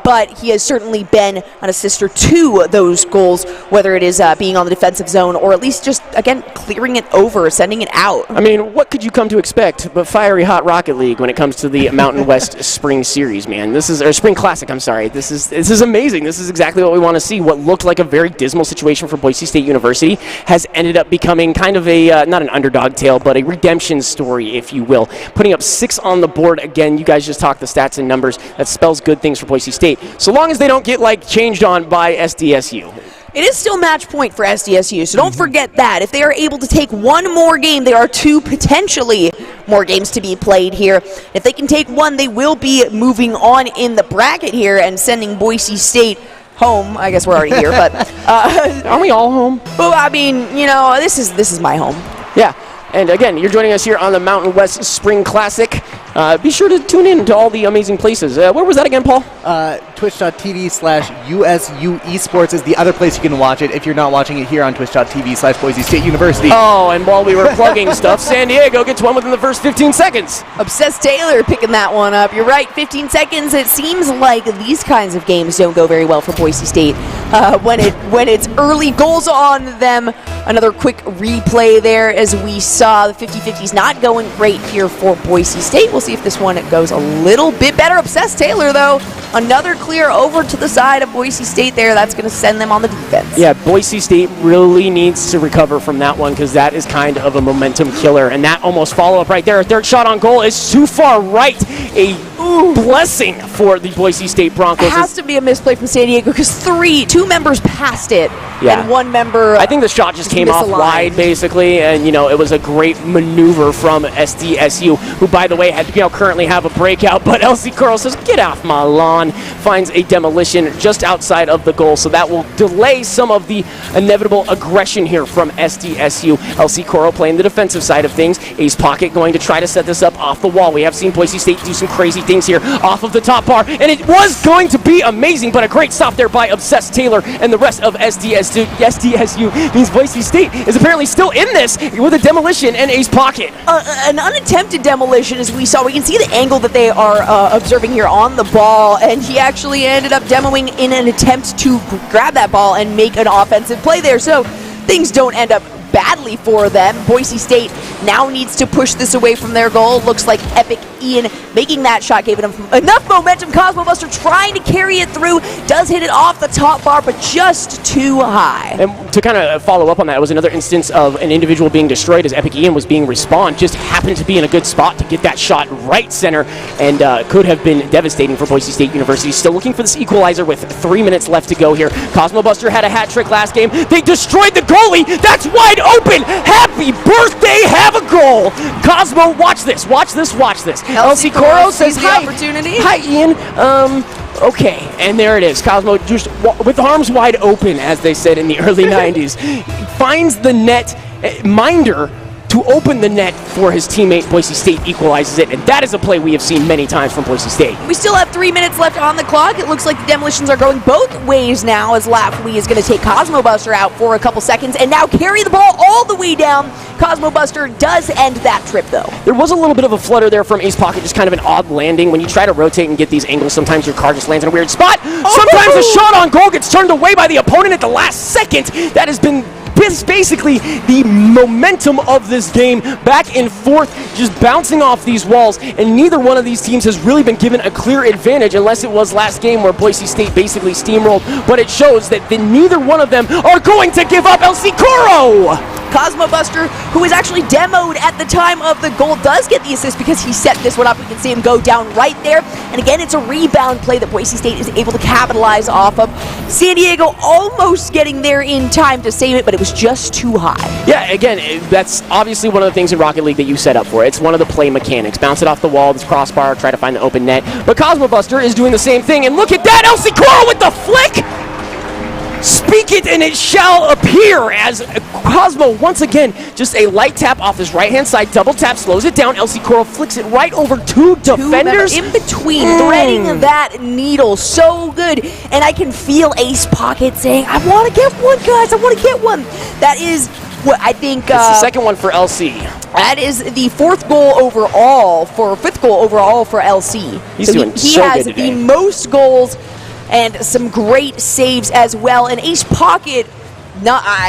but he has certainly been an assister to those goals, whether it is being on the defensive zone or at least just, again, clearing it over, sending it out. I mean, what could you come to expect but fiery hot Rocket League when it comes to the Mountain West Spring Series, man? Spring Classic, I'm sorry. This is amazing. This is exactly what we want to see. What looked like a very dismal situation for Boise State University has ended up becoming kind of a, not an underdog tale, but a redemption story, if you will. Putting up 6 on the board. Again, you guys just talked the stats and numbers. That spells good things for Boise State, so long as they don't get, changed on by SDSU. It is still match point for SDSU, so don't forget that. If they are able to take 1 more game, there are 2 potentially more games to be played here. If they can take 1, they will be moving on in the bracket here and sending Boise State home. I guess we're already here, but aren't we all home? Well, I mean, this is my home. Yeah. And again, you're joining us here on the Mountain West Spring Classic. Be sure to tune in to all the amazing places. Where was that again, Paul? Twitch.tv/USU Esports is the other place you can watch it if you're not watching it here on Twitch.tv/Boise State University. Oh, and while we were plugging stuff, San Diego gets one within the first 15 seconds. Obsessed Taylor picking that one up. You're right, 15 seconds. It seems like these kinds of games don't go very well for Boise State. When it's early goals on them. Another quick replay there as we saw the 50-50s not going great here for Boise State. We'll see if this one goes a little bit better. Obsessed Taylor, though, another clear over to the side of Boise State there. That's going to send them on the defense. Yeah, Boise State really needs to recover from that one because that is kind of a momentum killer. And that almost follow-up right there. A third shot on goal is too far right. A blessing for the Boise State Broncos. It has to be a misplay from San Diego because two members passed it, and one member. I think the shot just came off wide, basically, and it was a great maneuver from SDSU, who, by the way, currently have a breakout. But LC Curl says, "Get off my lawn!" Finds a demolition just outside of the goal, so that will delay some of the inevitable aggression here from SDSU. LC Curl playing the defensive side of things. Ace Pocket going to try to set this up off the wall. We have seen Boise State do some crazy things here off of the top bar, and it was going to be amazing, but a great stop there by Obsessed Taylor and the rest of SDSU means Boise State is apparently still in this with a demolition and Ace Pocket. An unattempted demolition, as we saw. We can see the angle that they are observing here on the ball, and he actually ended up demoing in an attempt to grab that ball and make an offensive play there. So things don't end up badly for them. Boise State now needs to push this away from their goal. Looks like Epic Ian making that shot gave it enough momentum. Cosmo Buster trying to carry it through. Does hit it off the top bar, but just too high. And to kind of follow up on that, it was another instance of an individual being destroyed as Epic Ian was being respawned. Just happened to be in a good spot to get that shot right center, and could have been devastating for Boise State University. Still looking for this equalizer with 3 minutes left to go here. Cosmo Buster had a hat trick last game. They destroyed the goalie. That's wide open. Happy birthday. Have a goal. Cosmo, watch this. Watch this. Watch this. LC Coro says, "Hi, opportunity. Hi, Ian. Okay, and there it is. Cosmo just with arms wide open, as they said in the early 90s, finds the net minder to open the net for his teammate. Boise State equalizes it, and that is a play we have seen many times from Boise State. We still have 3 minutes left on the clock. It looks like the demolitions are going both ways now, as Lafley is going to take Cosmo Buster out for a couple seconds and now carry the ball all the way down. Cosmo Buster does end that trip, though. There was a little bit of a flutter there from Ace Pocket, just kind of an odd landing. When you try to rotate and get these angles, sometimes your car just lands in a weird spot. Sometimes a shot on goal gets turned away by the opponent at the last second. That has been basically the momentum of this game, back and forth, just bouncing off these walls, and neither one of these teams has really been given a clear advantage, unless it was last game where Boise State basically steamrolled, but it shows that neither one of them are going to give up. LC Coro! Cosmo Buster, who was actually demoed at the time of the goal, does get the assist because he set this one up. We can see him go down right there. And again, it's a rebound play that Boise State is able to capitalize off of. San Diego almost getting there in time to save it, but it was just too high. Yeah, again, that's obviously one of the things in Rocket League that you set up for. It's one of the play mechanics. Bounce it off the wall, this crossbar, try to find the open net. But Cosmo Buster is doing the same thing, and look at that! LC Coro with the flick! Speak it and it shall appear, as Cosmo, once again, just a light tap off his right-hand side, double tap, slows it down. LC Coro flicks it right over two defenders. In between, threading that needle so good. And I can feel Ace Pocket saying, I want to get one, guys, I want to get one. That is what I think. It's the second one for LC. That is the fifth goal overall for LC. He's doing he so has good today. the most goals and some great saves as well. And Ace Pocket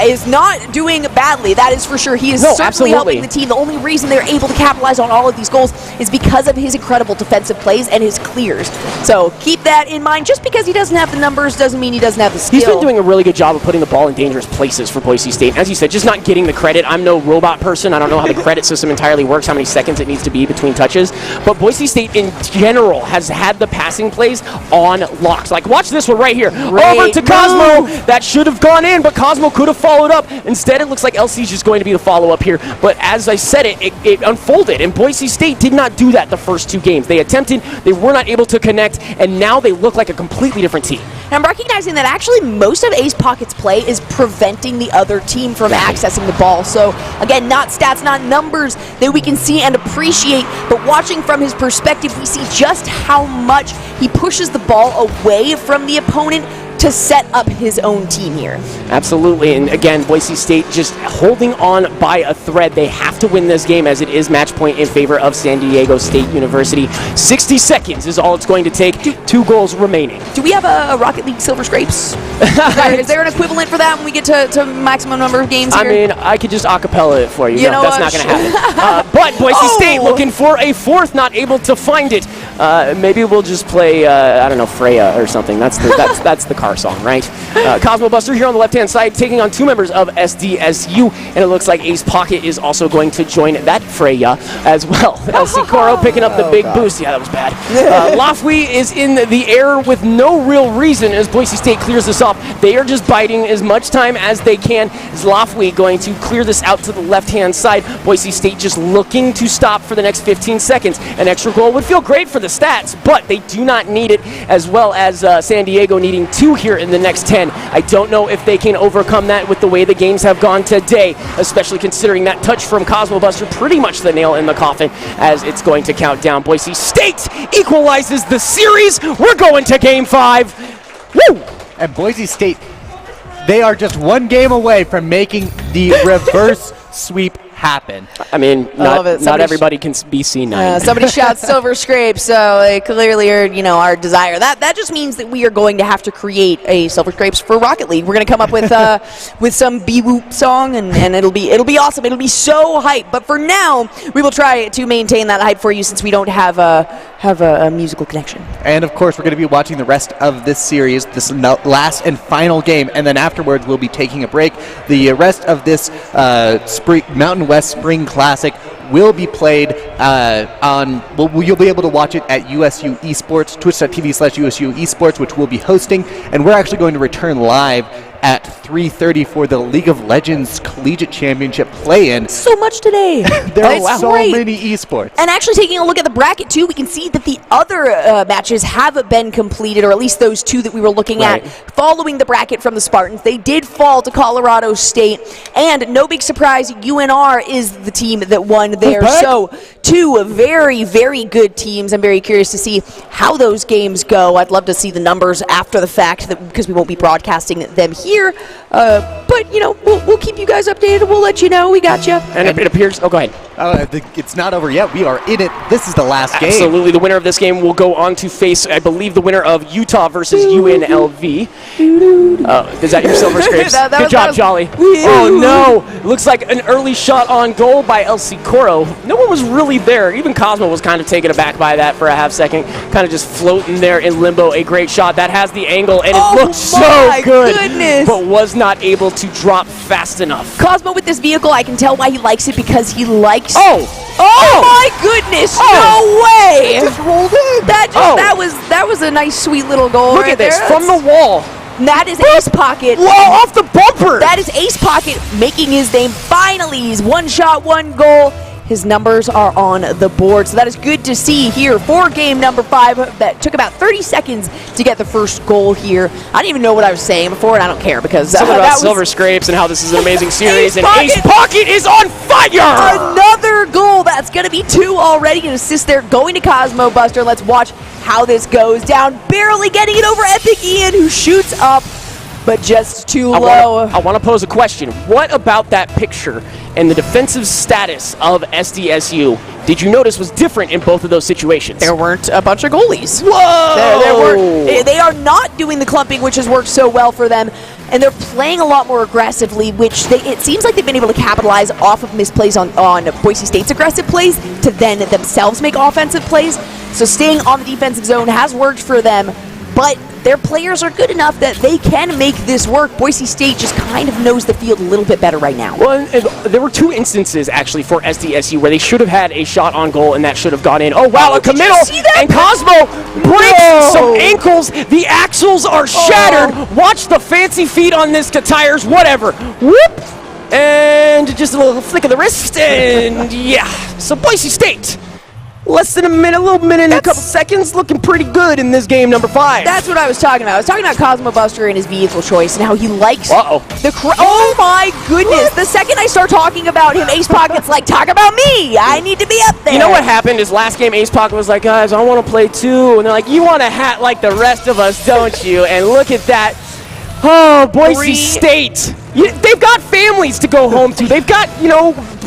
is not doing badly, that is for sure. He is certainly helping the team. The only reason they're able to capitalize on all of these goals is because of his incredible defensive plays and his clears. So keep that in mind. Just because he doesn't have the numbers doesn't mean he doesn't have the skill. He's been doing a really good job of putting the ball in dangerous places for Boise State. As you said, just not getting the credit. I'm no robot person. I don't know how the credit system entirely works, how many seconds it needs to be between touches. But Boise State in general has had the passing plays on locks. Like, watch this one right here. Over to Cosmo. That should have gone in, but Cosmo could have followed up. Instead, it looks like LC's just going to be the follow-up here. But as I said, it unfolded, and Boise State did not do that the first two games. They attempted, they were not able to connect, and now they look like a completely different team. And I'm recognizing that actually most of Ace Pocket's play is preventing the other team from accessing the ball. So again, not stats, not numbers that we can see and appreciate, but watching from his perspective, we see just how much he pushes the ball away from the opponent to set up his own team here. Absolutely, and again, Boise State just holding on by a thread. They have to win this game, as it is match point in favor of San Diego State University. 60 seconds is all it's going to take. Two goals remaining. Do we have a Rocket League Silver Scrapes? Is there an equivalent for that when we get to maximum number of games here? I mean, I could just acapella it for you. You know that's not going to happen. But Boise State looking for a fourth, not able to find it. maybe we'll just play, I don't know, Freya or something. That's the car song, right? Cosmo Buster here on the left-hand side, taking on 2 members of SDSU, and it looks like Ace Pocket is also going to join that Freya as well. LC Coro picking up the big boost. Yeah, that was bad. Lafui is in the air with no real reason as Boise State clears this off. They are just biding as much time as they can. Is Lafui going to clear this out to the left-hand side? Boise State just looking to stop for the next 15 seconds. An extra goal would feel great for the stats, but they do not need it, as well as San Diego needing 2 here in the next 10. I don't know if they can overcome that with the way the games have gone today, especially considering that touch from Cosmo Buster, pretty much the nail in the coffin as it's going to count down. Boise State equalizes the series. We're going to Game 5. Woo! And Boise State, they are just 1 game away from making the reverse sweep happen. I mean, not everybody can be C9. Somebody shouts Silver Scrape, so they clearly are, our desire. That just means that we are going to have to create a Silver Scrapes for Rocket League. We're going to come up with with some B-Whoop song, and it'll be awesome. It'll be so hype. But for now, we will try to maintain that hype for you since we don't have a musical connection. And of course, we're going to be watching the rest of this series, this last and final game, and then afterwards we'll be taking a break. The rest of this Mountain West Spring Classic will be played you'll be able to watch it at USU Esports, twitch.tv/USU Esports, which we'll be hosting, and we're actually going to return live at 3:30 for the League of Legends Collegiate Championship play-in. So much today. There are so many esports. And actually taking a look at the bracket too, we can see that the other matches have been completed, or at least those 2 that we were looking at following the bracket from the Spartans. They did fall to Colorado State, and no big surprise, UNR is the team that won there. So 2 very, very good teams. I'm very curious to see how those games go. I'd love to see the numbers after the fact, because we won't be broadcasting them here. But we'll keep you guys updated. We'll let you know. We got you. And it appears. Oh, go ahead. It's not over yet. We are in it. This is the last game. Absolutely. The winner of this game will go on to face, I believe, the winner of Utah versus UNLV. Is that your Silver Scrapes? Good job, Jolly. Oh, no. Looks like an early shot on goal by LC Coro. No one was really there. Even Cosmo was kind of taken aback by that for a half second. Kind of just floating there in limbo. A great shot. That has the angle, and it looks so good. Goodness. But was not able to drop fast enough. Cosmo with this vehicle, I can tell why he likes it, because he likes... Oh my goodness! No way! It just rolled in. That was a nice, sweet little goal. Look at this from the wall. That is Ace Pocket. Whoa, off the bumper! That is Ace Pocket making his name. Finally, he's 1 shot, 1 goal. His numbers are on the board, so that is good to see here for game number 5. That took about 30 seconds to get the first goal here. I didn't even know what I was saying before, and I don't care, because something about Silver Scrapes and how this is an amazing series, and Ace Pocket is on fire! Another goal. That's going to be 2 already. An assist there going to Cosmo Buster. Let's watch how this goes down. Barely getting it over Epic Ian, who shoots up, but just too low. I want to pose a question. What about that picture and the defensive status of SDSU did you notice was different in both of those situations? There weren't a bunch of goalies. Whoa! They are not doing the clumping, which has worked so well for them, and they're playing a lot more aggressively, which it seems like they've been able to capitalize off of misplays on Boise State's aggressive plays to then themselves make offensive plays. So staying on the defensive zone has worked for them, but their players are good enough that they can make this work. Boise State just kind of knows the field a little bit better right now. Well, and there were 2 instances, actually, for SDSU where they should have had a shot on goal, and that should have gone in. Oh, wow, a committal, and Cosmo breaks some ankles. The axles are shattered. Watch the fancy feet on this tires, whatever. Whoop! And just a little flick of the wrist, and yeah. So Boise State, less than a little minute and a couple seconds, looking pretty good in this game number 5. That's what I was talking about. I was talking about Cosmo Buster and his vehicle choice and how he likes oh my goodness. The second I start talking about him, Ace Pocket's like, talk about me. I need to be up there. You know what happened is last game Ace Pocket was like, guys, I want to play 2. And they're like, you want a hat like the rest of us, don't you? And look at that. Oh, Boise State. They've got families to go home to. They've got,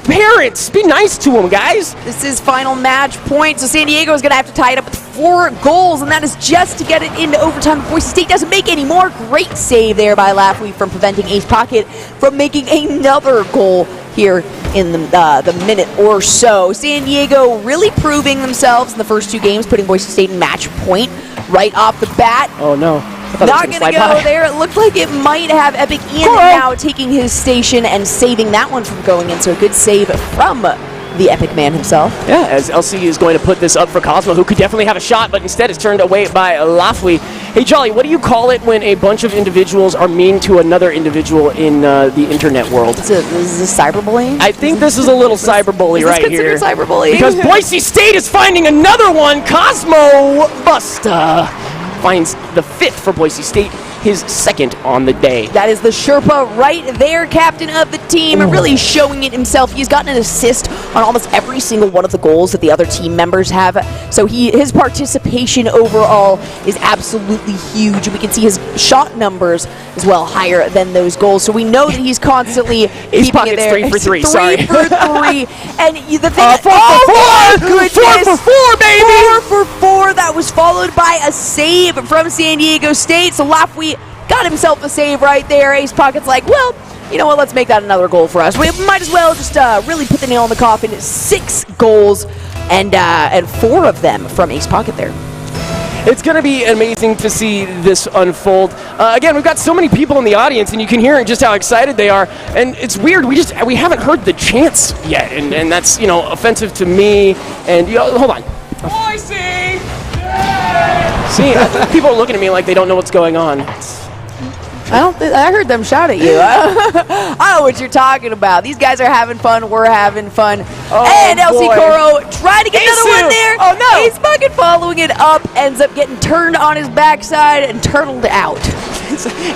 parents. Be nice to them, guys. This is final match point, so San Diego is going to have to tie it up with 4 goals, and that is just to get it into overtime. Boise State doesn't make any more. Great save there by Lafley from preventing Ace Pocket from making another goal here in the minute or so. San Diego really proving themselves in the first 2 games, putting Boise State in match point right off the bat. Oh, no. Not going to go there. It looked like it might have Epic Ian now taking his station and saving that one from going in. So a good save from the Epic Man himself. Yeah, as LC is going to put this up for Cosmo, who could definitely have a shot, but instead is turned away by Lafley. Hey, Jolly, what do you call it when a bunch of individuals are mean to another individual in the internet world? Is this cyberbullying? I think this is a little cyberbully right here. Is this considered cyberbullying? Because Boise State is finding another one. Cosmo Busta finds the 5th for Boise State, his 2nd on the day. That is the Sherpa right there, captain of the team, really showing it himself. He's gotten an assist on almost every single one of the goals that the other team members have. So his participation overall is absolutely huge. We can see his shot numbers as well higher than those goals. So we know that he's constantly keeping it there. 3 for 3, 3 sorry. for 3. And the thing 4 for 4! Goodness. 4 for 4, baby! 4 for 4. That was followed by a save from San Diego State. So Lafley got himself a save right there. Ace Pocket's like, well, you know what, let's make that another goal for us. We might as well just really put the nail in the coffin. 6 goals and 4 of them from Ace Pocket there. It's going to be amazing to see this unfold. Again, we've got so many people in the audience, and you can hear just how excited they are. And it's weird, we haven't heard the chants yet, and that's, offensive to me. And, hold on. Boise! See, people are looking at me like they don't know what's going on. I heard them shout at you. I don't know what you're talking about. These guys are having fun. We're having fun. And LC Coro trying to get another one there. Oh, no. Ace Bucket following it up, ends up getting turned on his backside and turtled out.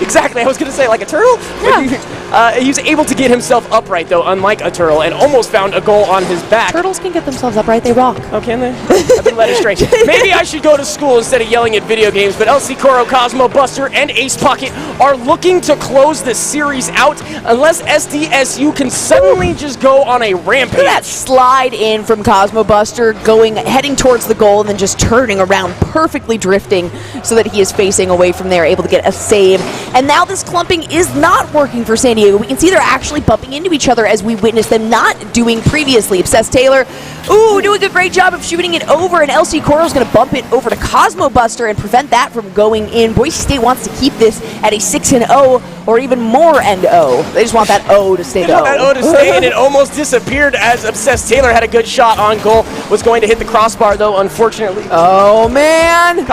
Exactly. I was going to say, like a turtle? Yeah. He was able to get himself upright, though, unlike a turtle, and almost found a goal on his back. Turtles can get themselves upright. They rock. Oh, can they? I've been led astray. Maybe I should go to school instead of yelling at video games, but LC Coro, Cosmo Buster, and Ace Pocket are looking to close this series out unless SDSU can suddenly just go on a rampage. Look at that slide in from Cosmo Buster, heading towards the goal and then just turning around, perfectly drifting so that he is facing away from there, able to get a save. And now this clumping is not working for San Diego. We can see they're actually bumping into each other as we witnessed them not doing previously. Obsessed Taylor, doing a great job of shooting it over, and LC Coro's going to bump it over to Cosmo Buster and prevent that from going in. Boise State wants to keep this at a 6-0 or even more and O. They just want that O to stay They want that O to stay, and it almost disappeared as Obsessed Taylor had a good shot on goal. Was going to hit the crossbar, though, unfortunately. Oh, man.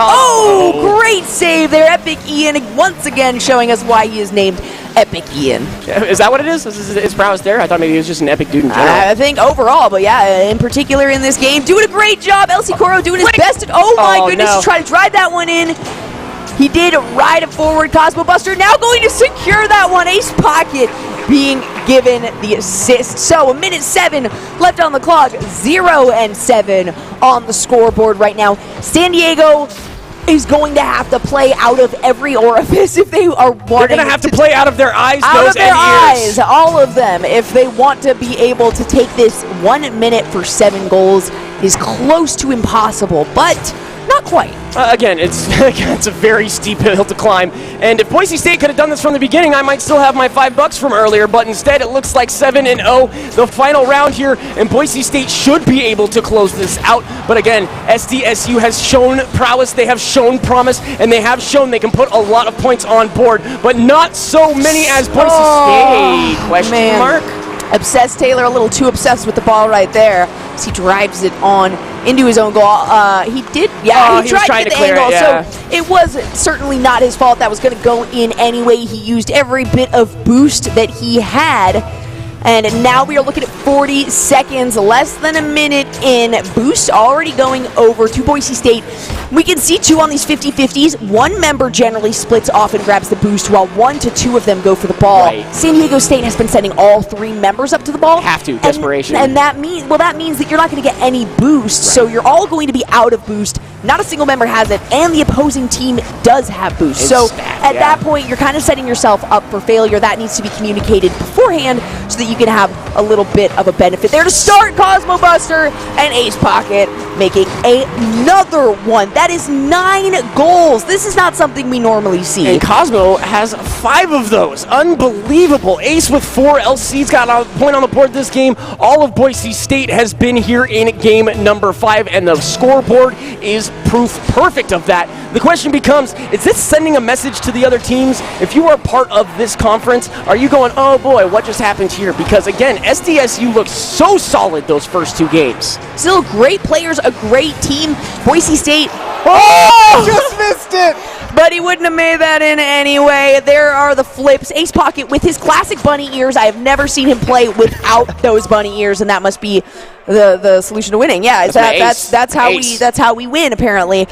Great save there. Epic Ian once again showing us why he is named Epic Ian. Is that what it is? Is his prowess there? I thought maybe he was just an epic dude in general. I think overall, but yeah, in particular in this game, doing a great job. LC Coro doing his best. Oh my goodness, to try to drive that one in. He did ride it forward. Cosmo Buster now going to secure that one. Ace Pocket being given the assist. So 1:07 left on the clock. 0-7 on the scoreboard right now. San Diego is going to have to play out of every orifice if they are wanting. They're going to have to play out of their eyes, out nose, of their and ears. eyes, all of them, if they want to be able to take this 1 minute for 7 goals is close to impossible, but not quite. Again, it's a very steep hill to climb, and if Boise State could have done this from the beginning, I might still have my $5 from earlier, but instead it looks like 7-0, the final round here, and Boise State should be able to close this out. But again, SDSU has shown prowess, they have shown promise, and they have shown they can put a lot of points on board, but not so many as Boise State. Question mark? Obsessed Taylor, a little too obsessed with the ball right there as he drives it on into his own goal. He tried to get the angle, so it was certainly not his fault. That was going to go in anyway. He used every bit of boost that he had. And now we are looking at 40 seconds, less than a minute in. Boost already going over to Boise State. We can see two on these 50-50s. One member generally splits off and grabs the boost, while 1 to 2 of them go for the ball. Right. San Diego State has been sending all 3 members up to the ball. Have to, desperation. And that means that you're not going to get any boost. So you're all going to be out of boost. Not a single member has it, and the opposing team does have boost. So at that point, you're kind of setting yourself up for failure. That needs to be communicated beforehand so that you can have a little bit of a benefit there to start. Cosmo Buster and Ace Pocket making another one. That is 9 goals. This is not something we normally see. And Cosmo has 5 of those. Unbelievable. Ace with 4. LC's got a point on the board this game. All of Boise State has been here in game number 5, and the scoreboard is proof perfect of that. The question becomes, is this sending a message to the other teams? If you are part of this conference, are you going, oh boy, what just happened here? Because again, SDSU looks so solid those first 2 games. Still great players, a great team. Boise State, Just missed it! but he wouldn't have made that in anyway. There are the flips. Ace Pocket with his classic bunny ears. I have never seen him play without those bunny ears, and that must be the solution to winning. Yeah, that's how we win apparently.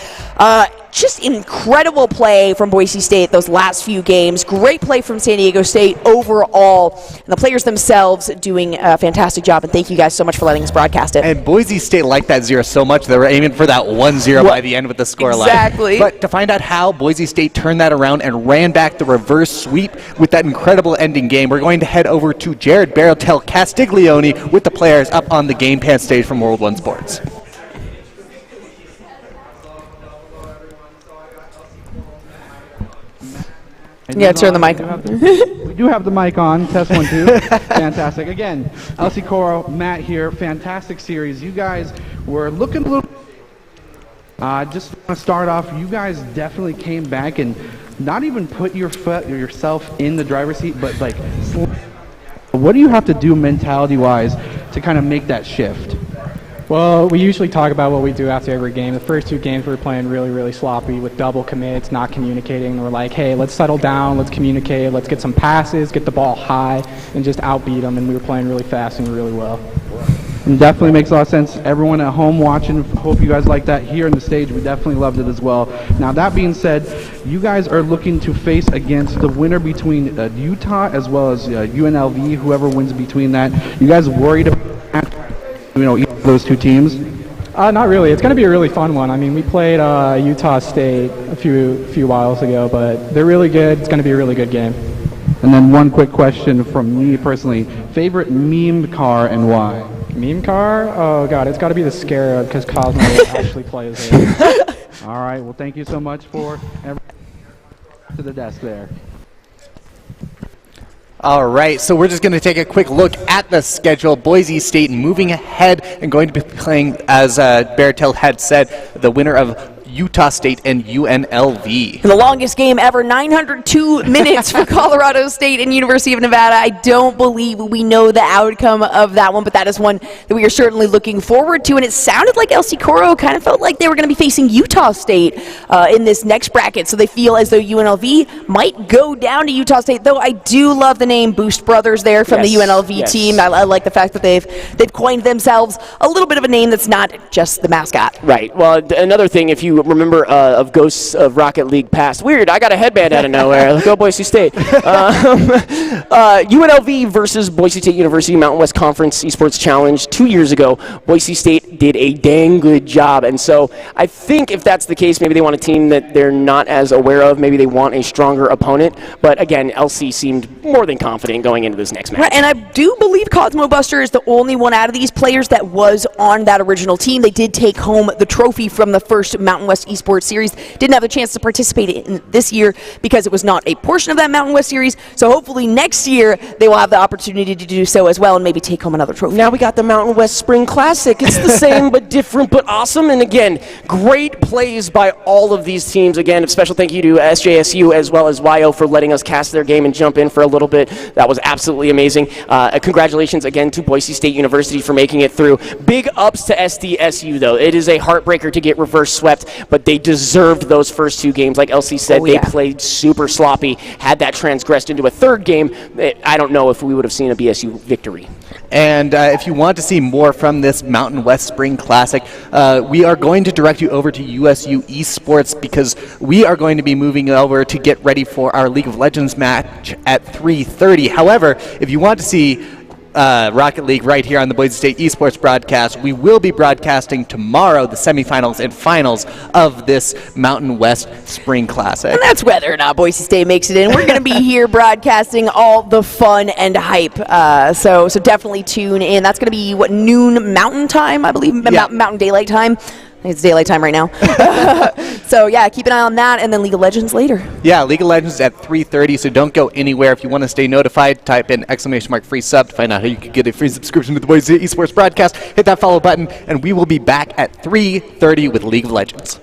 Just incredible play from Boise State those last few games. Great play from San Diego State overall. And the players themselves doing a fantastic job. And thank you guys so much for letting us broadcast it. And Boise State liked that 0 so much they were aiming for that 1-0 by the end with the score line. Exactly. But to find out how Boise State turned that around and ran back the reverse sweep with that incredible ending game, we're going to head over to Jared Barotel Castiglione with the players up on the Game Pan stage from World One Sports. Yeah, turn the mic on. We do have the mic on. Test 1, 2. Fantastic. Again, LC Coro, Matt here. Fantastic series. You guys were looking a little... just want to start off, you guys definitely came back and not even put yourself in the driver's seat, but like... What do you have to do mentality-wise to kind of make that shift? Well, we usually talk about what we do after every game. The first 2 games we were playing really, really sloppy with double commits, not communicating. We're like, hey, let's settle down, let's communicate, let's get some passes, get the ball high, and just outbeat them. And we were playing really fast and really well. It definitely makes a lot of sense. Everyone at home watching, hope you guys like that. Here on the stage, we definitely loved it as well. Now, that being said, you guys are looking to face against the winner between Utah as well as UNLV, whoever wins between that. You guys worried about each of those 2 teams? Not really. It's going to be a really fun one. I mean, we played Utah State a few whiles ago, but they're really good. It's going to be a really good game. And then one quick question from me personally. Favorite meme car and why? Meme car? Oh, God, it's got to be the Scarab because Cosmo actually plays it. All right. Well, thank you so much for to the desk there. All right, so we're just going to take a quick look at the schedule. Boise State moving ahead and going to be playing, as Barotel had said, the winner of Utah State and UNLV. The longest game ever, 902 minutes for Colorado State and University of Nevada. I don't believe we know the outcome of that one, but that is one that we are certainly looking forward to. And it sounded like LC Coro kind of felt like they were going to be facing Utah State in this next bracket, so they feel as though UNLV might go down to Utah State, though I do love the name Boost Brothers there from the UNLV team. I like the fact that they've coined themselves a little bit of a name that's not just the mascot. Right. Well, another thing, if you remember of Ghosts of Rocket League past, weird, I got a headband out of nowhere. Let's go Boise State. UNLV versus Boise State University Mountain West Conference Esports Challenge 2 years ago. Boise State did a dang good job, and so I think if that's the case, maybe they want a team that they're not as aware of. Maybe they want a stronger opponent, but again, LC seemed more than confident going into this next match. Right, and I do believe Cosmo Buster is the only one out of these players that was on that original team. They did take home the trophy from the first Mountain West Esports Series. Didn't have a chance to participate in this year because it was not a portion of that Mountain West Series, so hopefully next year they will have the opportunity to do so as well and maybe take home another trophy. Now we got the Mountain West Spring Classic. It's the same but different but awesome, and again, great plays by all of these teams. Again, a special thank you to SJSU as well as YO for letting us cast their game and jump in for a little bit. That was absolutely amazing. Congratulations again to Boise State University for making it through. Big ups to SDSU though. It is a heartbreaker to get reverse swept but they deserved those first 2 games. Like LC said, they played super sloppy. Had that transgressed into a third game, I don't know if we would have seen a BSU victory. And if you want to see more from this Mountain West Spring Classic, we are going to direct you over to USU Esports because we are going to be moving over to get ready for our League of Legends match at 3:30. However, if you want to see Rocket League right here on the Boise State Esports broadcast, we will be broadcasting tomorrow the semifinals and finals of this Mountain West Spring Classic. And that's whether or not Boise State makes it in. We're going to be here broadcasting all the fun and hype. So definitely tune in. That's going to be, noon Mountain Time, I believe? Yeah. Mountain Daylight Time. I think it's daylight time right now. So, yeah, keep an eye on that, and then League of Legends later. Yeah, League of Legends at 3:30, so don't go anywhere. If you want to stay notified, type in !free sub to find out how you can get a free subscription to the Boise State Esports broadcast. Hit that follow button, and we will be back at 3:30 with League of Legends.